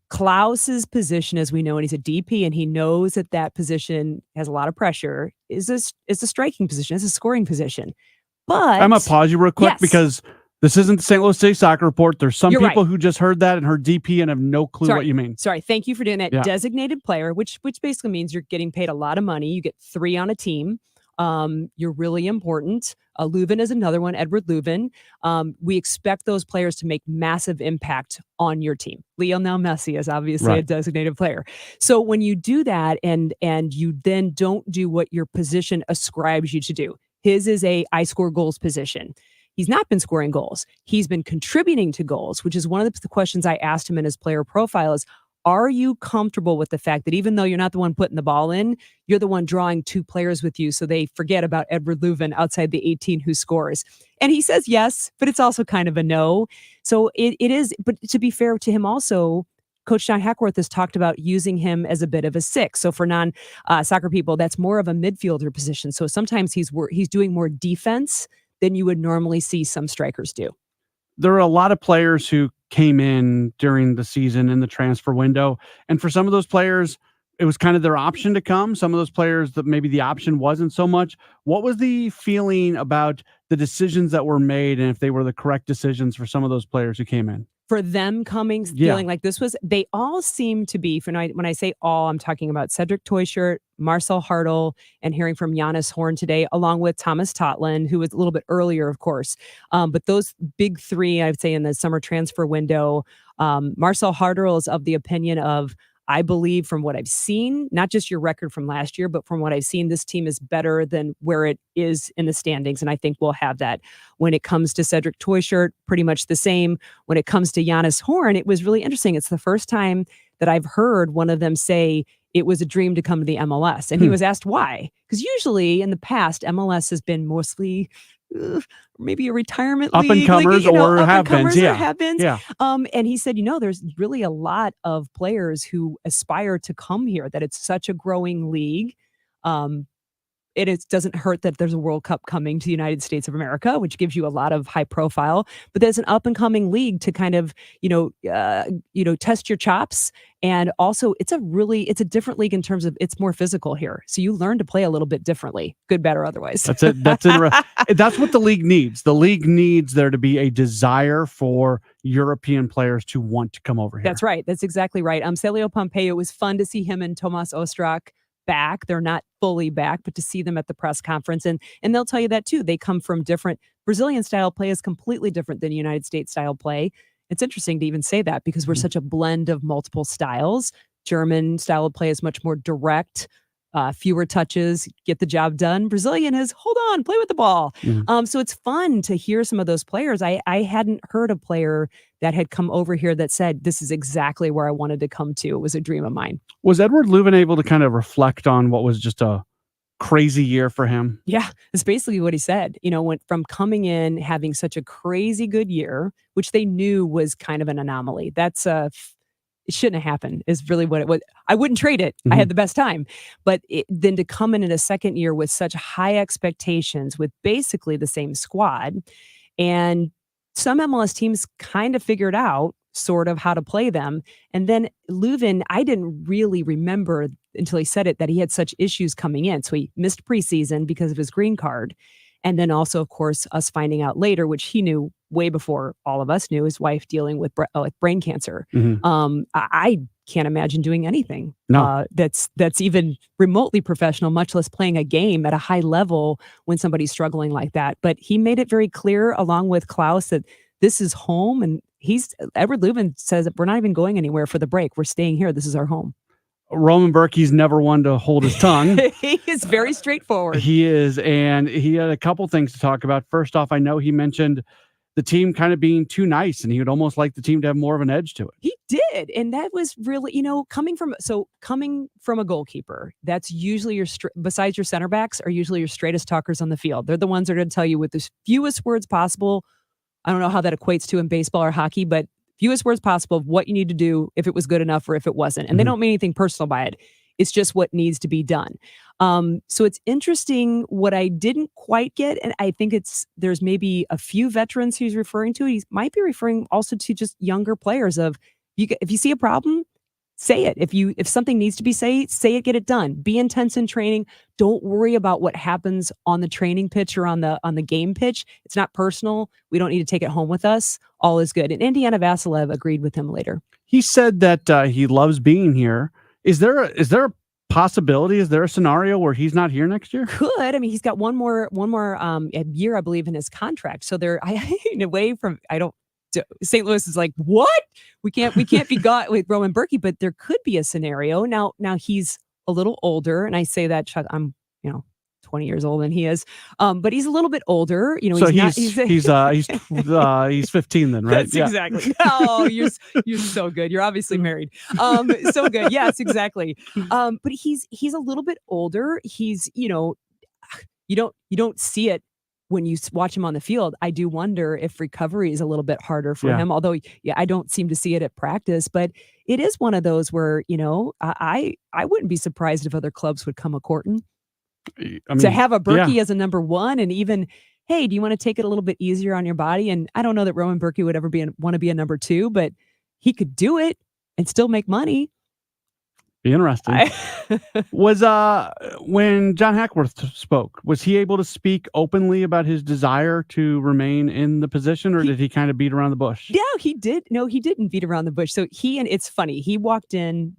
Klaus's position, as we know, and he's a DP, and he knows that position has a lot of pressure, is a striking position, is a scoring position. But I'm going to pause you real quick Yes. because this isn't the St. Louis City Soccer Report. There's some You're people right. who just heard that and heard DP and have no clue Sorry. what you mean. Sorry. Thank you for doing that. Yeah. Designated player, which basically means you're getting paid a lot of money. You get 3 on a team. You're really important. Leuven is another one, Edward Leuven. We expect those players to make massive impact on your team. Lionel Messi is obviously a designated player. So when you do that and you then don't do what your position ascribes you to do, his is I score goals position. He's not been scoring goals. He's been contributing to goals, which is one of the questions I asked him in his player profile is, are you comfortable with the fact that even though you're not the one putting the ball in, you're the one drawing 2 players with you so they forget about Edward Leuven outside the 18 who scores? And he says yes, but it's also kind of a no. So it is, but to be fair to him also, Coach John Hackworth has talked about using him as a bit of a 6. So for non-soccer people, that's more of a midfielder position. So sometimes he's doing more defense than you would normally see some strikers do. There are a lot of players who came in during the season in the transfer window. And for some of those players, it was kind of their option to come. Some of those players that maybe the option wasn't so much. What was the feeling about the decisions that were made and if they were the correct decisions for some of those players who came in? For them coming, feeling like this was, they all seem to be, when I say all, I'm talking about Cedric Toyshirt, Marcel Hartl, and hearing from Jonas Horn today, along with Thomas Totland, who was a little bit earlier, of course. But those big 3, I would say, in the summer transfer window, Marcel Hartl is of the opinion of, I believe from what I've seen, not just your record from last year, but from what I've seen, this team is better than where it is in the standings. And I think we'll have that. When it comes to Cedric Toyshirt, pretty much the same. When it comes to Jonas Horn, it was really interesting. It's the first time that I've heard one of them say it was a dream to come to the MLS. And he was asked why. Because usually in the past, MLS has been mostly maybe a retirement Up and comers or have-beens. Yeah. And he said, there's really a lot of players who aspire to come here, that it's such a growing league. It doesn't hurt that there's a World Cup coming to the United States of America, which gives you a lot of high profile, but there's an up and coming league to kind of, test your chops. And also it's a different league in terms of it's more physical here. So you learn to play a little bit differently, good, bad, or otherwise. That's it. That's what the league needs. The league needs there to be a desire for European players to want to come over here. That's right. That's exactly right. Celio Pompeo, it was fun to see him and Tomas Ostrak back. They're not fully back, but to see them at the press conference, and they'll tell you that too. They come from different. Brazilian style play is completely different than United States style play. It's interesting to even say that because we're such a blend of multiple styles. German style of play is much more direct, fewer touches, get the job done. Brazilian is hold on, play with the ball. So it's fun to hear some of those players. I hadn't heard a player that had come over here that said, this is exactly where I wanted to come to. It was a dream of mine. Was Edward Leuven able to kind of reflect on what was just a crazy year for him? Yeah, that's basically what he said. Went from coming in, having such a crazy good year, which they knew was kind of an anomaly. That's it shouldn't have happened is really what it was. I wouldn't trade it. I had the best time. But then to come in a second year with such high expectations with basically the same squad, and some MLS teams kind of figured out sort of how to play them. And then Leuven, I didn't really remember until he said it that he had such issues coming in. So he missed preseason because of his green card. And then also, of course, us finding out later, which he knew way before all of us knew, his wife dealing with brain cancer. I can't imagine doing anything that's even remotely professional, much less playing a game at a high level when somebody's struggling like that. But he made it very clear, along with Klaus, that this is home. And Edward Leuven says we're not even going anywhere for the break. We're staying here. This is our home. Roman Berkey's never one to hold his tongue. He is very straightforward. He is, and he had a couple things to talk about. First off, I know he mentioned the team kind of being too nice, and he would almost like the team to have more of an edge to it. He did. And that was really, coming from a goalkeeper, that's usually besides your center backs, are usually your straightest talkers on the field. They're the ones that are going to tell you with the fewest words possible. I don't know how that equates to in baseball or hockey, but fewest words possible of what you need to do, if it was good enough or if it wasn't. And they don't mean anything personal by it. It's just what needs to be done. So it's interesting. What I didn't quite get, and I think there's maybe a few veterans he's referring to. He might be referring also to just younger players of, if you see a problem, say it. If something needs to be say it, get it done. Be intense in training. Don't worry about what happens on the training pitch or on the game pitch. It's not personal. We don't need to take it home with us. All is good. And Indiana Vassilev agreed with him later. He said that he loves being here. Is there a possibility? Is there a scenario where he's not here next year? Could. I mean, he's got one more year, I believe, in his contract. So in a way, St. Louis is like, what? We can't be got with Roman Berkey, but there could be a scenario. Now he's a little older, and I say that, Chuck, I'm 20 years older than he is, but he's a little bit older. So he's 15 then, right? That's exactly. Oh, you're so good. You're obviously married. So good. Yes, exactly. But he's a little bit older. He's you don't see it when you watch him on the field. I do wonder if recovery is a little bit harder for him. Although, I don't seem to see it at practice, but it is one of those where, I wouldn't be surprised if other clubs would come a-courting. To have a Berkey as a number one, and even, hey, do you want to take it a little bit easier on your body? And I don't know that Roman Berkey would ever want to be a number two, but he could do it and still make money. Be interesting. Was when John Hackworth spoke, was he able to speak openly about his desire to remain in the position, or did he kind of beat around the bush? Yeah, he did. No, he didn't beat around the bush. So it's funny. He walked in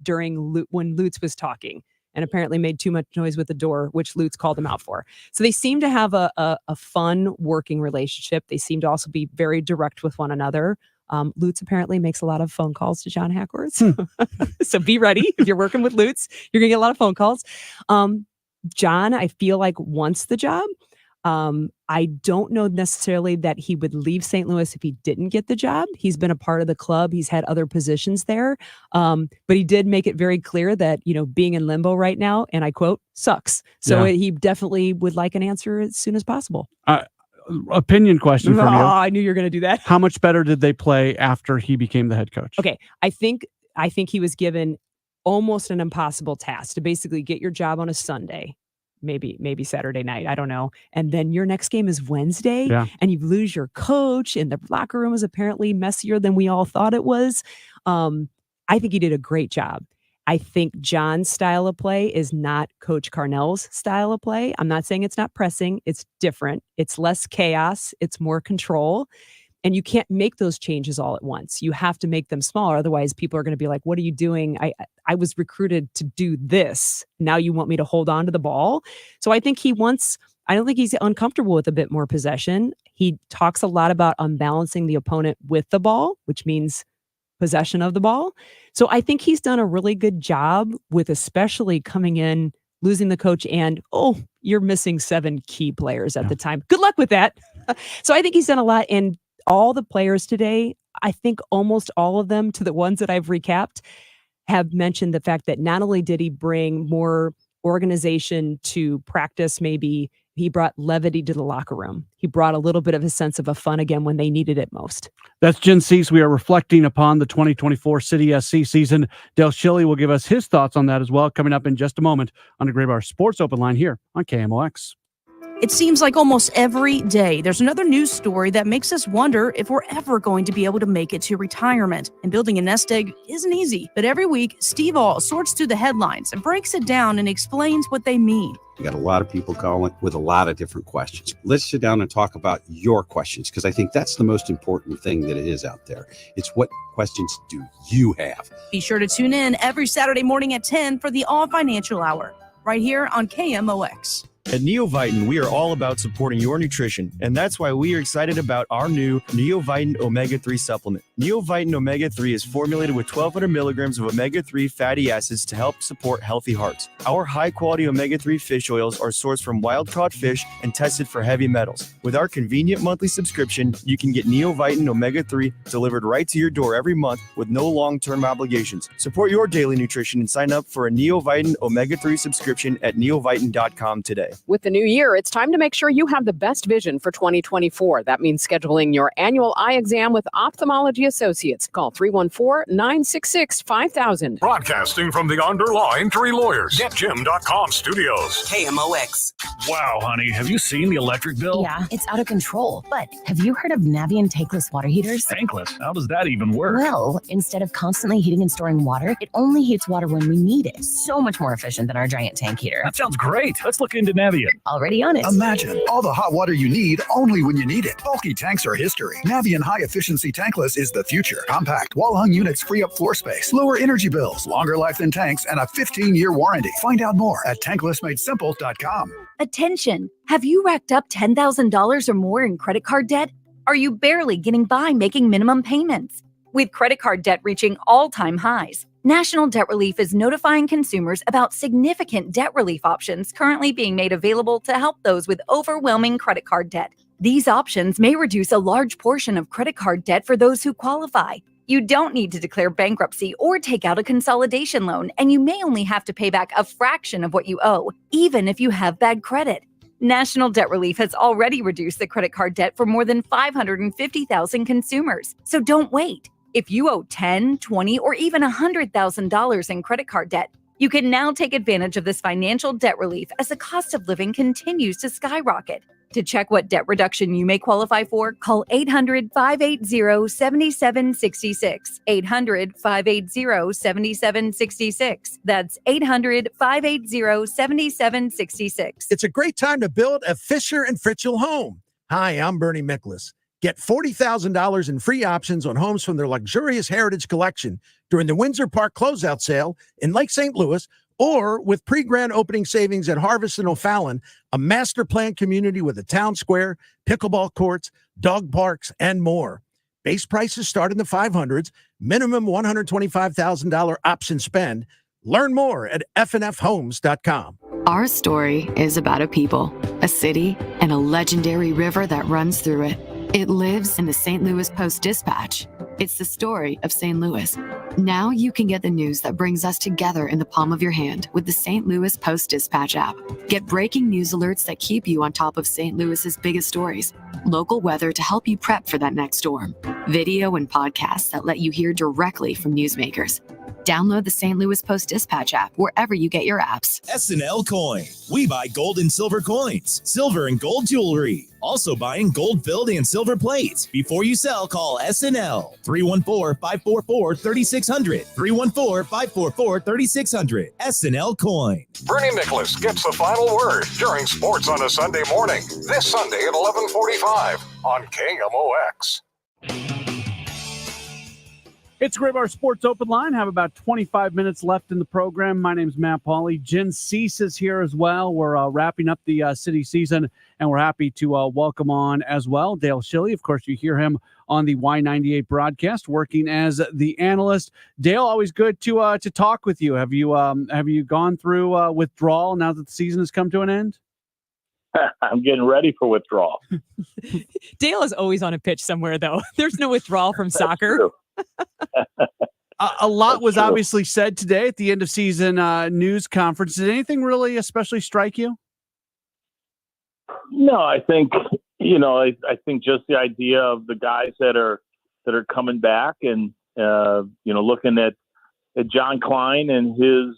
when Lutz was talking, and apparently made too much noise with the door, which Lutz called him out for. So they seem to have a fun working relationship. They seem to also be very direct with one another. Lutz apparently makes a lot of phone calls to John Hackworth. So be ready. If you're working with Lutz, you're going to get a lot of phone calls. John, I feel like, wants the job. I don't know necessarily that he would leave St. Louis if he didn't get the job. He's been a part of the club. He's had other positions there. But he did make it very clear that, being in limbo right now, and I quote, sucks. So he definitely would like an answer as soon as possible. Opinion question from you. Oh, I knew you were going to do that. How much better did they play after he became the head coach? Okay. I think he was given almost an impossible task to basically get your job on a Sunday. Maybe Saturday night. I don't know. And then your next game is Wednesday, and you lose your coach, and the locker room is apparently messier than we all thought it was. I think he did a great job. I think John's style of play is not Coach Carnell's style of play. I'm not saying it's not pressing. It's different. It's less chaos. It's more control. And you can't make those changes all at once. You have to make them smaller. Otherwise, people are going to be like, what are you doing? I was recruited to do this. Now you want me to hold on to the ball. So I think I don't think he's uncomfortable with a bit more possession. He talks a lot about unbalancing the opponent with the ball, which means possession of the ball. So I think he's done a really good job with, especially coming in, losing the coach, and, you're missing 7 key players at the time. Good luck with that. So I think he's done a lot. And all the players today, I think almost all of them, to the ones that I've recapped, have mentioned the fact that not only did he bring more organization to practice, maybe he brought levity to the locker room. He brought a little bit of a sense of a fun again when they needed it most. That's Jen Cease. We are reflecting upon the 2024 City SC season. Dale Schilly will give us his thoughts on that as well, coming up in just a moment on the Graybar Sports Open Line here on KMOX. It seems like almost every day there's another news story that makes us wonder if we're ever going to be able to make it to retirement. And building a nest egg isn't easy, but every week, Steve All sorts through the headlines and breaks it down and explains what they mean. We got a lot of people calling with a lot of different questions. Let's sit down and talk about your questions, because I think that's the most important thing that it is out there. It's what questions do you have? Be sure to tune in every Saturday morning at 10 for the All Financial Hour, right here on KMOX. At Neovitin, we are all about supporting your nutrition, and that's why we are excited about our new Neovitin Omega-3 supplement. Neovitin Omega-3 is formulated with 1,200 milligrams of omega-3 fatty acids to help support healthy hearts. Our high-quality omega-3 fish oils are sourced from wild-caught fish and tested for heavy metals. With our convenient monthly subscription, you can get Neovitin Omega-3 delivered right to your door every month with no long-term obligations. Support your daily nutrition and sign up for a Neovitin Omega-3 subscription at neovitin.com today. With the new year, it's time to make sure you have the best vision for 2024. That means scheduling your annual eye exam with Ophthalmology Associates. Call 314-966-5000. Broadcasting from the Underline Three Lawyers, GetJim.com studios. KMOX. Wow, honey, have you seen the electric bill? Yeah, it's out of control. But have you heard of Navien tankless water heaters? Tankless? How does that even work? Well, instead of constantly heating and storing water, it only heats water when we need it. So much more efficient than our giant tank heater. That sounds great. Let's look into Navien. Already on it. Imagine all the hot water you need only when you need it. Bulky tanks are history. Navien high-efficiency tankless is the future. Compact, wall-hung units free up floor space, lower energy bills, longer life than tanks, and a 15-year warranty. Find out more at tanklessmadesimple.com. Attention! Have you racked up $10,000 or more in credit card debt? Are you barely getting by making minimum payments? With credit card debt reaching all-time highs, National Debt Relief is notifying consumers about significant debt relief options currently being made available to help those with overwhelming credit card debt. These options may reduce a large portion of credit card debt for those who qualify. You don't need to declare bankruptcy or take out a consolidation loan, and you may only have to pay back a fraction of what you owe, even if you have bad credit. National Debt Relief has already reduced the credit card debt for more than 550,000 consumers. So don't wait. If you owe $10,000, $20,000, or even $100,000 in credit card debt, you can now take advantage of this financial debt relief as the cost of living continues to skyrocket. To check what debt reduction you may qualify for, call 800-580-7766. 800-580-7766. That's 800-580-7766. It's a great time to build a Fisher & Fritchel home. Hi, I'm Bernie Miklas. Get $40,000 in free options on homes from their luxurious Heritage Collection during the Windsor Park closeout sale in Lake St. Louis, or with pre-grand opening savings at Harvest and O'Fallon, a master plan community with a town square, pickleball courts, dog parks, and more. Base prices start in the 500s, minimum $125,000 option spend. Learn more at fnfhomes.com. Our story is about a people, a city, and a legendary river that runs through it. It lives in the St. Louis Post-Dispatch. It's the story of St. Louis. Now you can get the news that brings us together in the palm of your hand with the St. Louis Post-Dispatch app. Get breaking news alerts that keep you on top of St. Louis's biggest stories, local weather to help you prep for that next storm, video and podcasts that let you hear directly from newsmakers. Download the St. Louis Post-Dispatch app wherever you get your apps. SNL Coin. We buy gold and silver coins, silver and gold jewelry. Also buying gold-filled and silver plates. Before you sell, call SNL. 314-544-3600. 314-544-3600. SNL Coin. Bernie Miklas gets the final word during Sports on a Sunday morning. This Sunday at 11:45 on KMOX. It's Graybar Sports Open Line. Have about 25 minutes left in the program. My name's Matt Pauley. Jen Cease is here as well. We're wrapping up the city season, and we're happy to welcome on as well Dale Schilly. Of course, you hear him on the Y98 broadcast, working as the analyst. Dale, always good to talk with you. Have you gone through withdrawal now that the season has come to an end? I'm getting ready for withdrawal. Dale is always on a pitch somewhere, though. There's no withdrawal from soccer. A lot was obviously said today at the end of season news conference. Did anything really especially strike you? No, I think I think just the idea of the guys that are coming back, and looking at John Klein and his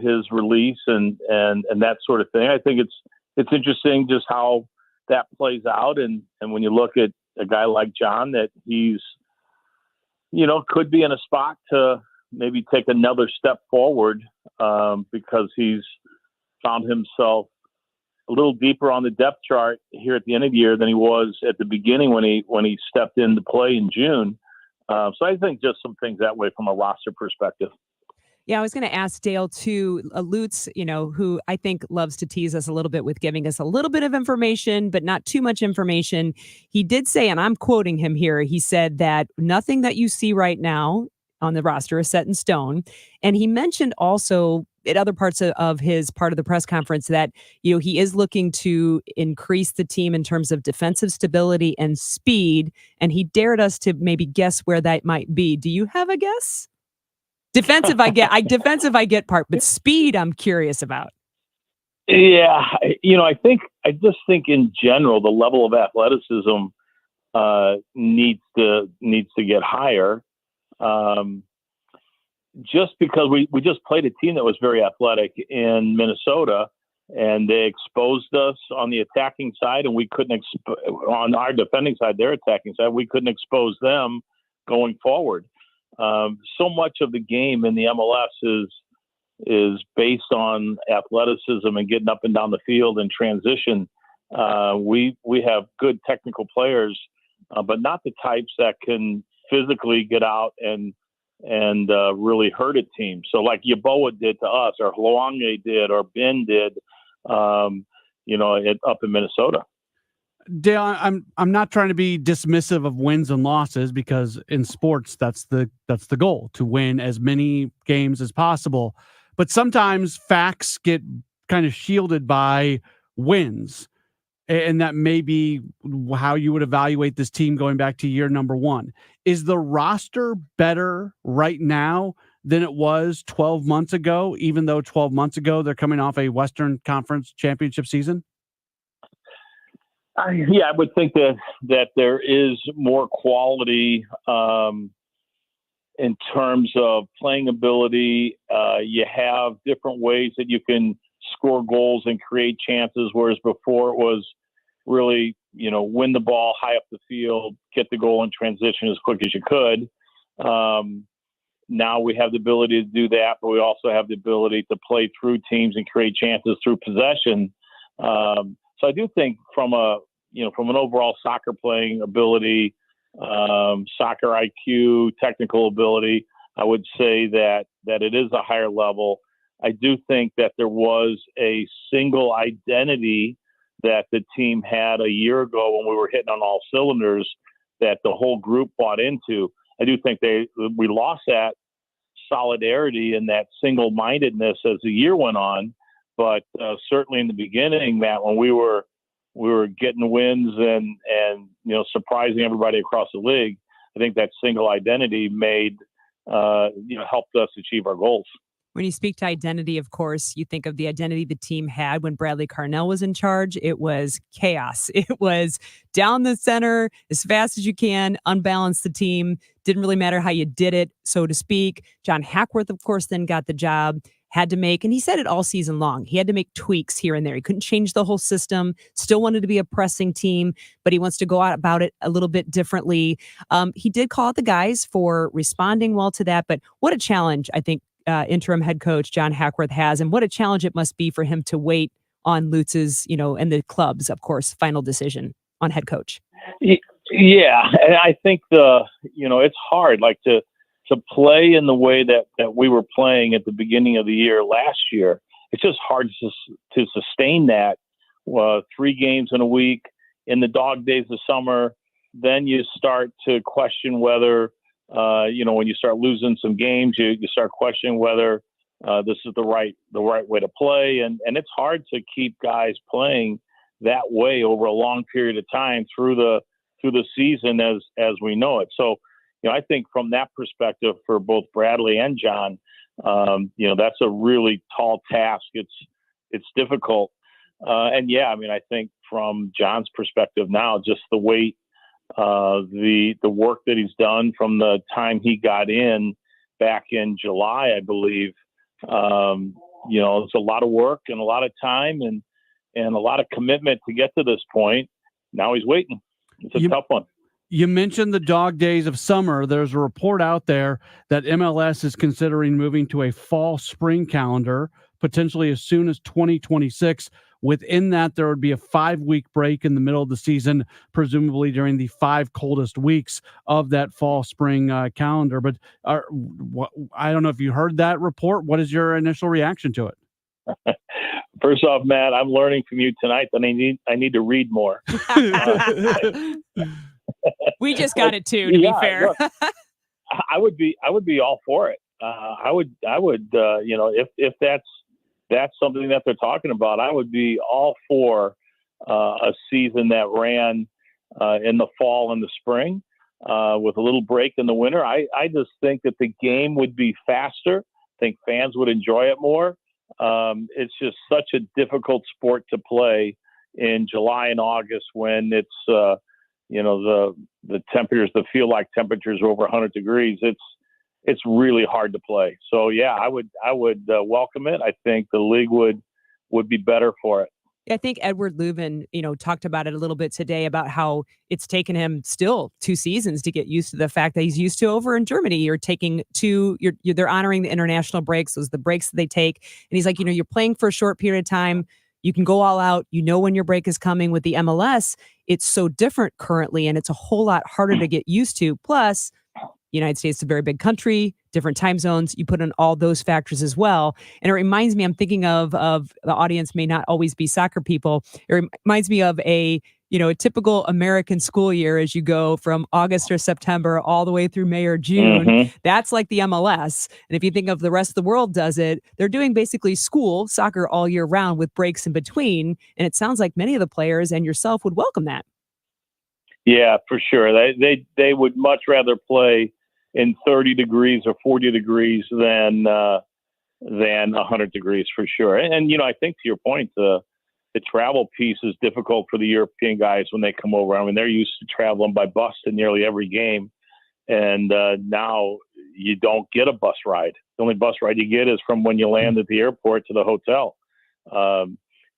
his release and that sort of thing. I think it's interesting just how that plays out, and when you look at a guy like John, that he's could be in a spot to maybe take another step forward because he's found himself a little deeper on the depth chart here at the end of the year than he was at the beginning when he stepped into play in June. So I think just some things that way from a roster perspective. Yeah, I was going to ask Dale too. Lutz, who I think loves to tease us a little bit with giving us a little bit of information, but not too much information. He did say, and I'm quoting him here, he said that nothing that you see right now on the roster is set in stone. And he mentioned also at other parts of his part of the press conference that, he is looking to increase the team in terms of defensive stability and speed. And he dared us to maybe guess where that might be. Do you have a guess? Defensive, I get part, but speed, I'm curious about. Yeah, I just think in general the level of athleticism needs to get higher. Just because we just played a team that was very athletic in Minnesota, and they exposed us on the attacking side, and we couldn't on our defending side, their attacking side, we couldn't expose them going forward. So much of the game in the MLS is based on athleticism and getting up and down the field and transition. We have good technical players, but not the types that can physically get out and really hurt a team. So like Yeboah did to us, or Hluange did, or Ben did, up in Minnesota. Dale, I'm not trying to be dismissive of wins and losses, because in sports that's the goal, to win as many games as possible. But sometimes facts get kind of shielded by wins, and that may be how you would evaluate this team going back to year number one. Is the roster better right now than it was 12 months ago, even though 12 months ago they're coming off a Western Conference championship season? I would think that there is more quality in terms of playing ability. You have different ways that you can score goals and create chances, whereas before it was really, win the ball high up the field, get the goal in transition as quick as you could. Now we have the ability to do that, but we also have the ability to play through teams and create chances through possession. So I do think from an overall soccer playing ability, soccer IQ, technical ability, I would say that it is a higher level. I do think that there was a single identity that the team had a year ago when we were hitting on all cylinders that the whole group bought into. I do think we lost that solidarity and that single-mindedness as the year went on. But certainly in the beginning, Matt, when we were getting wins and surprising everybody across the league, I think that single identity helped us achieve our goals. When you speak to identity, of course, you think of the identity the team had when Bradley Carnell was in charge. It was chaos. It was down the center as fast as you can, unbalance the team. Didn't really matter how you did it, so to speak. John Hackworth, of course, then got the job. Had to make, and he said it all season long, he had to make tweaks here and there. He couldn't change the whole system, still wanted to be a pressing team, but he wants to go out about it a little bit differently. He did call out the guys for responding well to that, but what a challenge, I think, interim head coach John Hackworth has, and what a challenge it must be for him to wait on Lutz's, and the club's, of course, final decision on head coach. Yeah, and I think it's hard, to play in the way that we were playing at the beginning of the year last year. It's just hard to sustain that 3 games in a week in the dog days of summer. Then you start to question whether, when you start losing some games, you start questioning whether this is the right way to play. And it's hard to keep guys playing that way over a long period of time through the season as we know it. So, I think from that perspective for both Bradley and John, that's a really tall task. It's difficult. I think from John's perspective now, just the weight, the work that he's done from the time he got in back in July, I believe, it's a lot of work and a lot of time and a lot of commitment to get to this point. Now he's waiting. It's a tough one. You mentioned the dog days of summer. There's a report out there that MLS is considering moving to a fall-spring calendar, potentially as soon as 2026. Within that, there would be a 5-week break in the middle of the season, presumably during the 5 coldest weeks of that fall-spring calendar. But I don't know if you heard that report. What is your initial reaction to it? First off, Matt, I'm learning from you tonight that I need to read more. We just got it too, to be fair. Look, I would be all for it. I would, if that's something that they're talking about, I would be all for a season that ran in the fall and the spring with a little break in the winter. I just think that the game would be faster. I think fans would enjoy it more. It's just such a difficult sport to play in July and August when it's, the temperatures, the feel like temperatures are over 100 degrees. It's really hard to play. So yeah, I would welcome it. I think the league would be better for it. I think Edward Leuven, talked about it a little bit today about how it's taken him still 2 seasons to get used to the fact that he's used to over in Germany. You're taking they're honoring the international breaks. Those are the breaks that they take. And he's like, you're playing for a short period of time. You can go all out. When your break is coming. With the MLS, it's so different currently, and it's a whole lot harder to get used to. Plus, United States is a very big country, different time zones. You put in all those factors as well. And it reminds me, I'm thinking of the audience may not always be soccer people. It reminds me of a typical American school year as you go from August or September all the way through May or June. Mm-hmm. That's like the MLS. And if you think of the rest of the world does it, they're doing basically soccer all year round with breaks in between. And it sounds like many of the players and yourself would welcome that. Yeah, for sure. They would much rather play in 30 degrees or 40 degrees than 100 degrees for sure. And I think to your point, the travel piece is difficult for the European guys when they come over. I mean, they're used to traveling by bus to nearly every game. And now you don't get a bus ride. The only bus ride you get is from when you land at the airport to the hotel.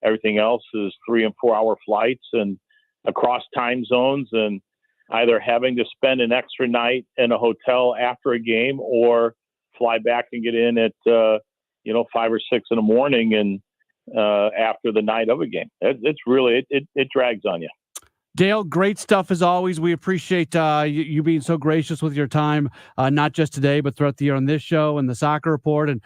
Everything else is 3 and 4 hour flights and across time zones, and either having to spend an extra night in a hotel after a game or fly back and get in at 5 or 6 in the morning and after the night of a game. It's really it drags on you. Dale, great stuff as always. We appreciate you being so gracious with your time, not just today, but throughout the year on this show and the Soccer Report. And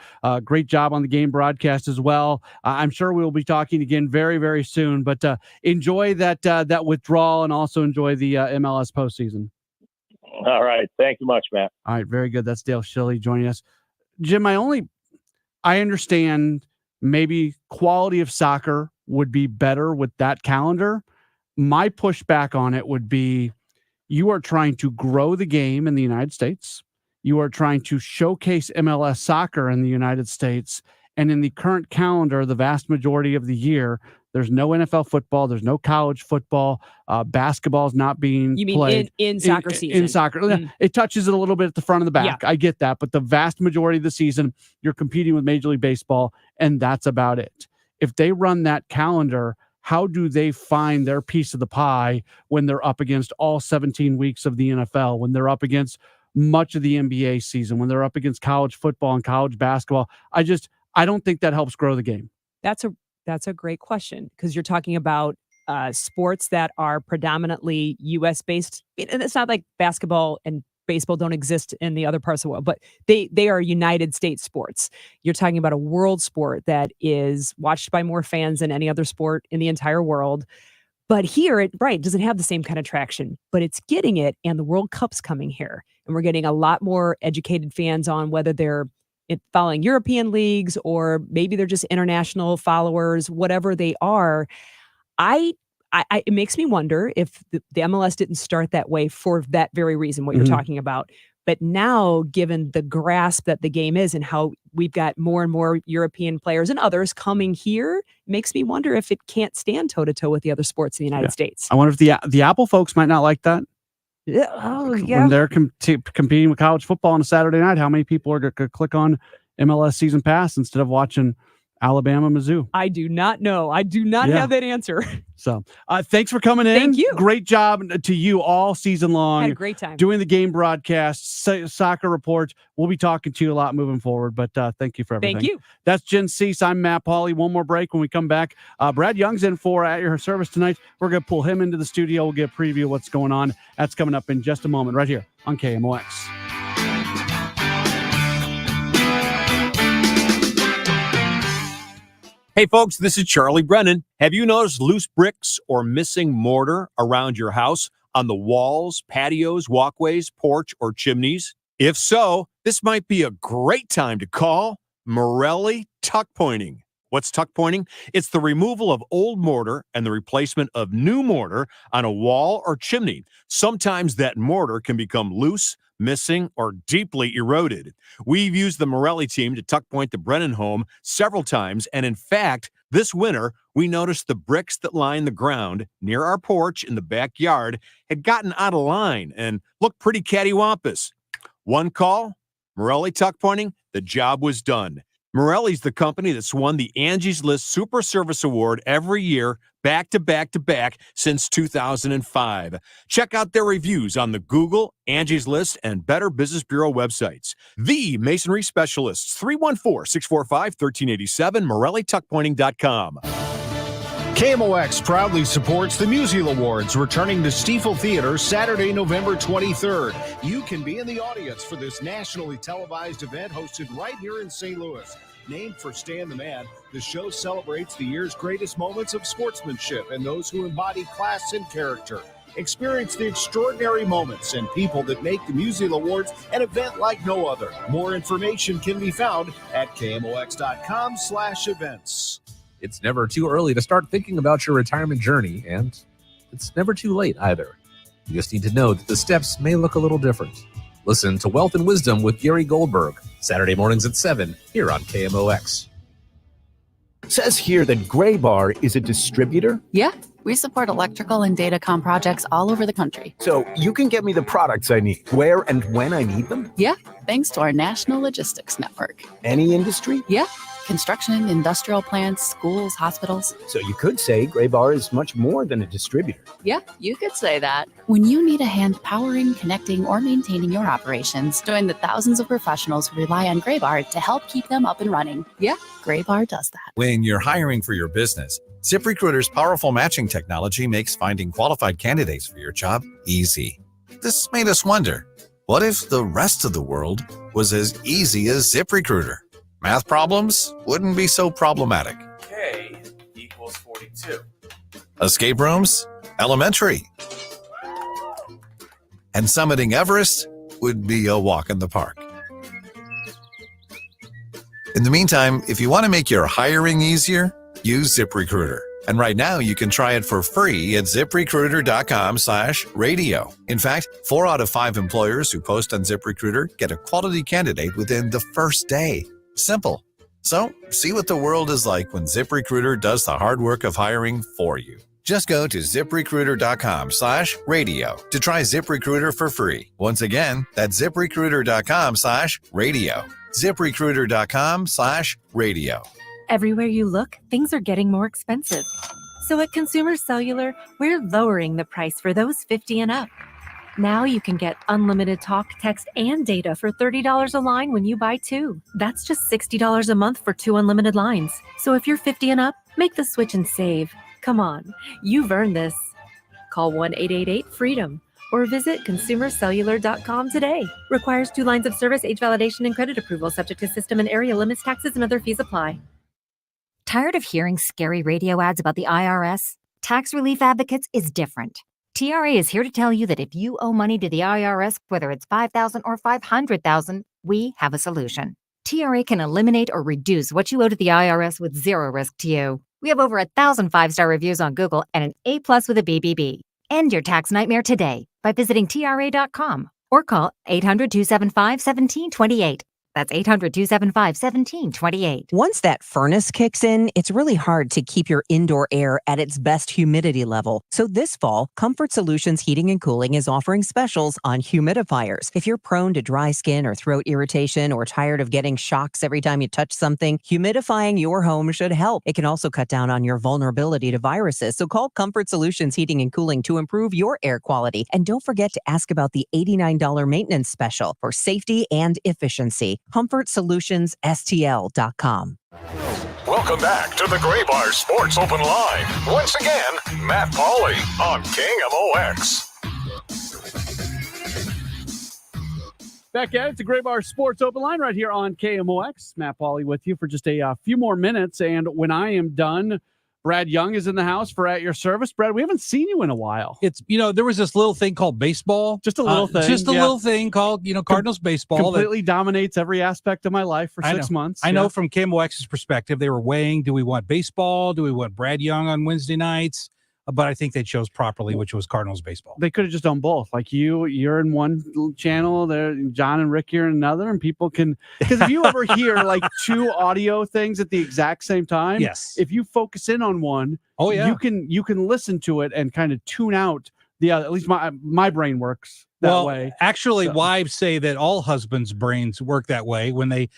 great job on the game broadcast as well. I'm sure we will be talking again very, very soon. But enjoy that withdrawal and also enjoy the MLS postseason. All right. Thank you much, Matt. All right. Very good. That's Dale Schilly joining us. Jim, I understand maybe quality of soccer would be better with that calendar. My pushback on it would be you are trying to grow the game in the United States. You are trying to showcase MLS soccer in the United States. And in the current calendar, the vast majority of the year, there's no NFL football. There's no college football. Basketball is not being played. In soccer season? In soccer. It touches it a little bit at the front and the back. Yeah. I get that. But the vast majority of the season, you're competing with Major League Baseball, and that's about it. If they run that calendar, how do they find their piece of the pie when they're up against all 17 weeks of the NFL, when they're up against much of the NBA season, when they're up against college football and college basketball? I don't think that helps grow the game. That's a great question, because you're talking about sports that are predominantly U.S. based. And it's not like basketball and baseball don't exist in the other parts of the world, but they are United States sports. You're talking about a world sport that is watched by more fans than any other sport in the entire world. But here, it doesn't have the same kind of traction, but it's getting it, and the World Cup's coming here. And we're getting a lot more educated fans on whether they're following European leagues or maybe they're just international followers, whatever they are. It makes me wonder if the MLS didn't start that way for that very reason, what you're talking about. But now, given the grasp that the game is and how we've got more and more European players and others coming here, makes me wonder if it can't stand toe-to-toe with the other sports in the United States. I wonder if the Apple folks might not like that. Yeah. Oh, yeah. When they're competing with college football on a Saturday night, how many people are going to click on MLS Season Pass instead of watching Alabama, Mizzou. I do not know. I do not Yeah. have that answer. So thanks for coming in. Thank you. Great job to you all season long. Had a great time. Doing the game broadcasts, soccer reports. We'll be talking to you a lot moving forward, but thank you for everything. Thank you. That's Jen Cease. I'm Matt Pauley. One more break. When we come back, Brad Young's in for At Your Service tonight. We're going to pull him into the studio. We'll get a preview of what's going on. That's coming up in just a moment right here on KMOX. Hey folks, this is Charlie Brennan. Have you noticed loose bricks or missing mortar around your house on the walls, patios, walkways, porch, or chimneys? If so, this might be a great time to call Morelli Tuck Pointing. What's tuck pointing? It's the removal of old mortar and the replacement of new mortar on a wall or chimney. Sometimes that mortar can become loose, missing, or deeply eroded. We've used the Morelli team to tuck point the Brennan home several times, and in fact, this winter, we noticed the bricks that line the ground near our porch in the backyard had gotten out of line and looked pretty cattywampus. One call, Morelli Tuck Pointing, the job was done. Morelli's the company that's won the Angie's List Super Service Award every year, back to back to back since 2005. Check out their reviews on the Google, Angie's List, and Better Business Bureau websites. The Masonry Specialists, 314-645-1387, MorelliTuckPointing.com. KMOX proudly supports the Musial Awards, returning to Stiefel Theater Saturday, November 23rd. You can be in the audience for this nationally televised event hosted right here in St. Louis. Named for Stan the Man, the show celebrates the year's greatest moments of sportsmanship and those who embody class and character. Experience the extraordinary moments and people that make the Musial Awards an event like no other. More information can be found at KMOX.com/events. It's never too early to start thinking about your retirement journey, and it's never too late either. You just need to know that the steps may look a little different. Listen to Wealth and Wisdom with Gary Goldberg, Saturday mornings at 7 here on KMOX. It says here that Gray Bar is a distributor. Yeah, we support electrical and datacom projects all over the country. So you can get me the products I need, where and when I need them? Yeah, thanks to our national logistics network. Any industry? Yeah, construction, industrial plants, schools, hospitals. So you could say Gray Bar is much more than a distributor. Yeah, you could say that. When you need a hand powering, connecting, or maintaining your operations, join the thousands of professionals who rely on Gray Bar to help keep them up and running. Yeah, Gray Bar does that. When you're hiring for your business, ZipRecruiter's powerful matching technology makes finding qualified candidates for your job easy. This made us wonder, what if the rest of the world was as easy as ZipRecruiter? Math problems wouldn't be so problematic. K equals 42. Escape rooms? Elementary. And summiting Everest would be a walk in the park. In the meantime, if you want to make your hiring easier, use ZipRecruiter. And right now, you can try it for free at ZipRecruiter.com/radio. In fact, 4 out of 5 employers who post on ZipRecruiter get a quality candidate within the first day. Simple. So, see what the world is like when ZipRecruiter does the hard work of hiring for you. Just go to ZipRecruiter.com/radio to try ZipRecruiter for free. Once again, that's ZipRecruiter.com/radio. ZipRecruiter.com/radio. Everywhere you look, things are getting more expensive. So at Consumer Cellular, we're lowering the price for those 50 and up. Now you can get unlimited talk, text, and data for $30 a line when you buy 2. That's just $60 a month for 2 unlimited lines. So if you're 50 and up, make the switch and save. Come on, you've earned this. Call 1-888-FREEDOM or visit consumercellular.com today. Requires 2 lines of service, age validation, and credit approval, subject to system and area limits, taxes, and other fees apply. Tired of hearing scary radio ads about the IRS? Tax Relief Advocates is different. TRA is here to tell you that if you owe money to the IRS, whether it's $5,000 or $500,000, we have a solution. TRA can eliminate or reduce what you owe to the IRS with zero risk to you. We have over 1,000 5-star reviews on Google and an A+ with a BBB. End your tax nightmare today by visiting TRA.com or call 800-275-1728. That's 800-275-1728. Once that furnace kicks in, it's really hard to keep your indoor air at its best humidity level. So this fall, Comfort Solutions Heating and Cooling is offering specials on humidifiers. If you're prone to dry skin or throat irritation or tired of getting shocks every time you touch something, humidifying your home should help. It can also cut down on your vulnerability to viruses. So call Comfort Solutions Heating and Cooling to improve your air quality. And don't forget to ask about the $89 maintenance special for safety and efficiency. ComfortSolutionsSTL.com. Welcome back to the Gray Bar Sports Open Line. Once again, Matt Pauley on KMOX. Back at it, the Gray Bar Sports Open Line right here on KMOX. Matt Pauley with you for just a few more minutes. And when I am done, Brad Young is in the house for At Your Service. Brad, we haven't seen you in a while. It's, there was this little thing called baseball. Just a little thing. Just a little thing called, Cardinals baseball. Completely dominates every aspect of my life for 6 months. I know from KMOX's perspective, they were weighing, do we want baseball? Do we want Brad Young on Wednesday nights? But I think they chose properly, which was Cardinals baseball. They could have just done both. Like you're in one channel, there, John and Rick are in another, and people can. Because if you ever hear like two audio things at the exact same time, yes. If you focus in on one, you can listen to it and kind of tune out the other. At least my brain works that way. Actually, wives say that all husbands' brains work that way when they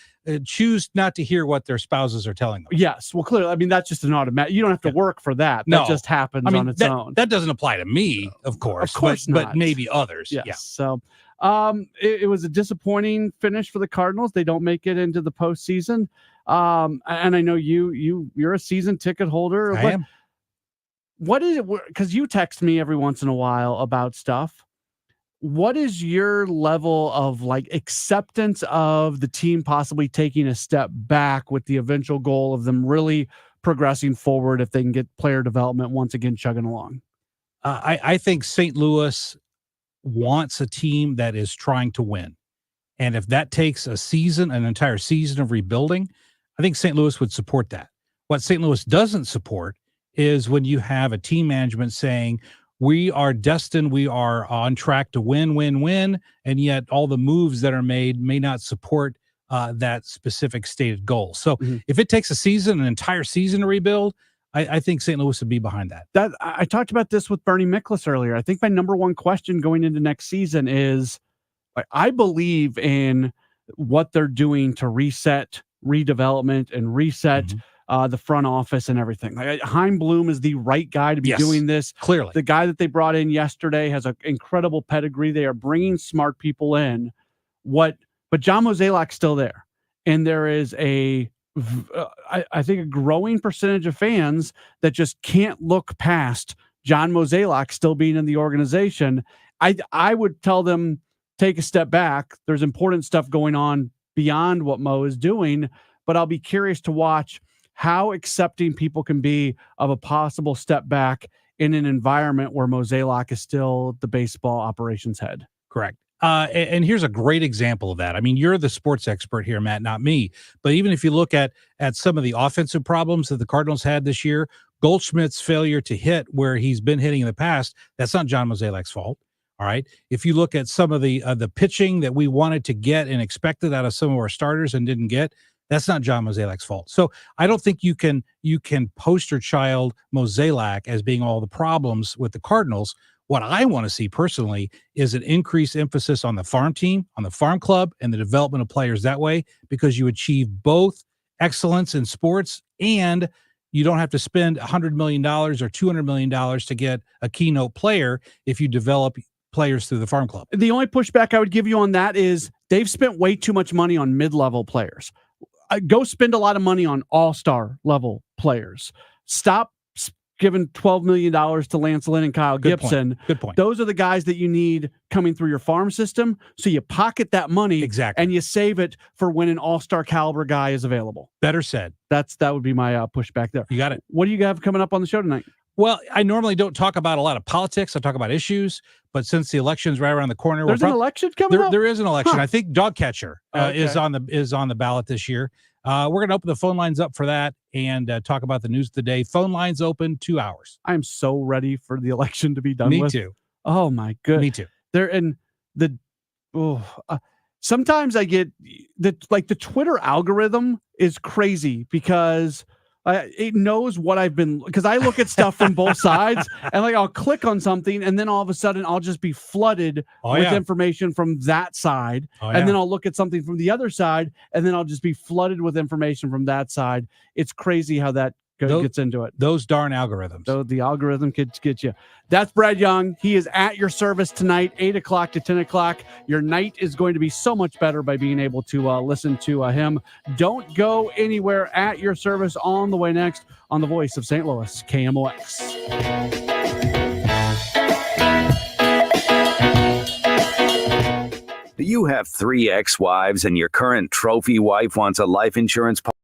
choose not to hear what their spouses are telling them. Yes. Well, clearly, I mean, that's just an automatic. You don't have to work for that. No. That just happens on its own. That doesn't apply to me, of course. Not. But maybe others. Yes. Yeah. So it was a disappointing finish for the Cardinals. They don't make it into the postseason. And I know you're a season ticket holder. I am. What is it? Because you text me every once in a while about stuff. What is your level of like acceptance of the team possibly taking a step back with the eventual goal of them really progressing forward if they can get player development once again chugging along? I think St. Louis wants a team that is trying to win. And if that takes an entire season of rebuilding, I think St. Louis would support that. What St. Louis doesn't support is when you have a team management saying, we are destined, we are on track to win, and yet all the moves that are made may not support that specific stated goal. So if it takes an entire season to rebuild, I think St. Louis would be behind that. I talked about this with Bernie Miklas earlier. I think my number one question going into next season is, I believe in what they're doing to reset redevelopment and reset the front office and everything. Like Chaim Bloom is the right guy to be doing this. Clearly. The guy that they brought in yesterday has an incredible pedigree. They are bringing smart people in. But John Mozeliak's still there. And there is I think a growing percentage of fans that just can't look past John Mozeliak still being in the organization. I would tell them, take a step back. There's important stuff going on beyond what Mo is doing, but I'll be curious to watch how accepting people can be of a possible step back in an environment where Mozeliak is still the baseball operations head. Correct. And here's a great example of that. I mean, you're the sports expert here, Matt, not me. But even if you look at some of the offensive problems that the Cardinals had this year, Goldschmidt's failure to hit where he's been hitting in the past, that's not John Mozeliak's fault. All right. If you look at some of the pitching that we wanted to get and expected out of some of our starters and didn't get, that's not John Mozeliak's fault. So I don't think you can poster child Mozeliak as being all the problems with the Cardinals. What I want to see personally is an increased emphasis on the farm team, on the farm club, and the development of players that way, because you achieve both excellence in sports and you don't have to spend $100 million or $200 million to get a keynote player if you develop players through the farm club. The only pushback I would give you on that is they've spent way too much money on mid-level players. Go spend a lot of money on all-star level players. Stop giving $12 million to Lance Lynn and Kyle Gibson. Good point. Those are the guys that you need coming through your farm system. So you pocket that money and you save it for when an all-star caliber guy is available. Better said. That would be my pushback there. You got it. What do you have coming up on the show tonight? Well, I normally don't talk about a lot of politics. I talk about issues, but since the election's right around the corner, there's an election coming up? There is an election. Huh. I think dog catcher is on the ballot this year. We're going to open the phone lines up for that and talk about the news of the day. Phone lines open 2 hours. I'm so ready for the election to be done. Me with. too. Oh my goodness. Me too. sometimes I get the Twitter algorithm is crazy because it knows what I've been, because I look at stuff from both sides and like I'll click on something and then all of a sudden I'll just be flooded with information from that side. And then I'll look at something from the other side and then I'll just be flooded with information from that side. It's crazy how that gets into it. Those darn algorithms. So the algorithm could get you. That's Brad Young. He is at your service tonight, 8 o'clock to 10 o'clock. Your night is going to be so much better by being able to listen to him. Don't go anywhere. At your service on the way next on the Voice of St. Louis, KMOX. Do you have 3 ex-wives and your current trophy wife wants a life insurance policy?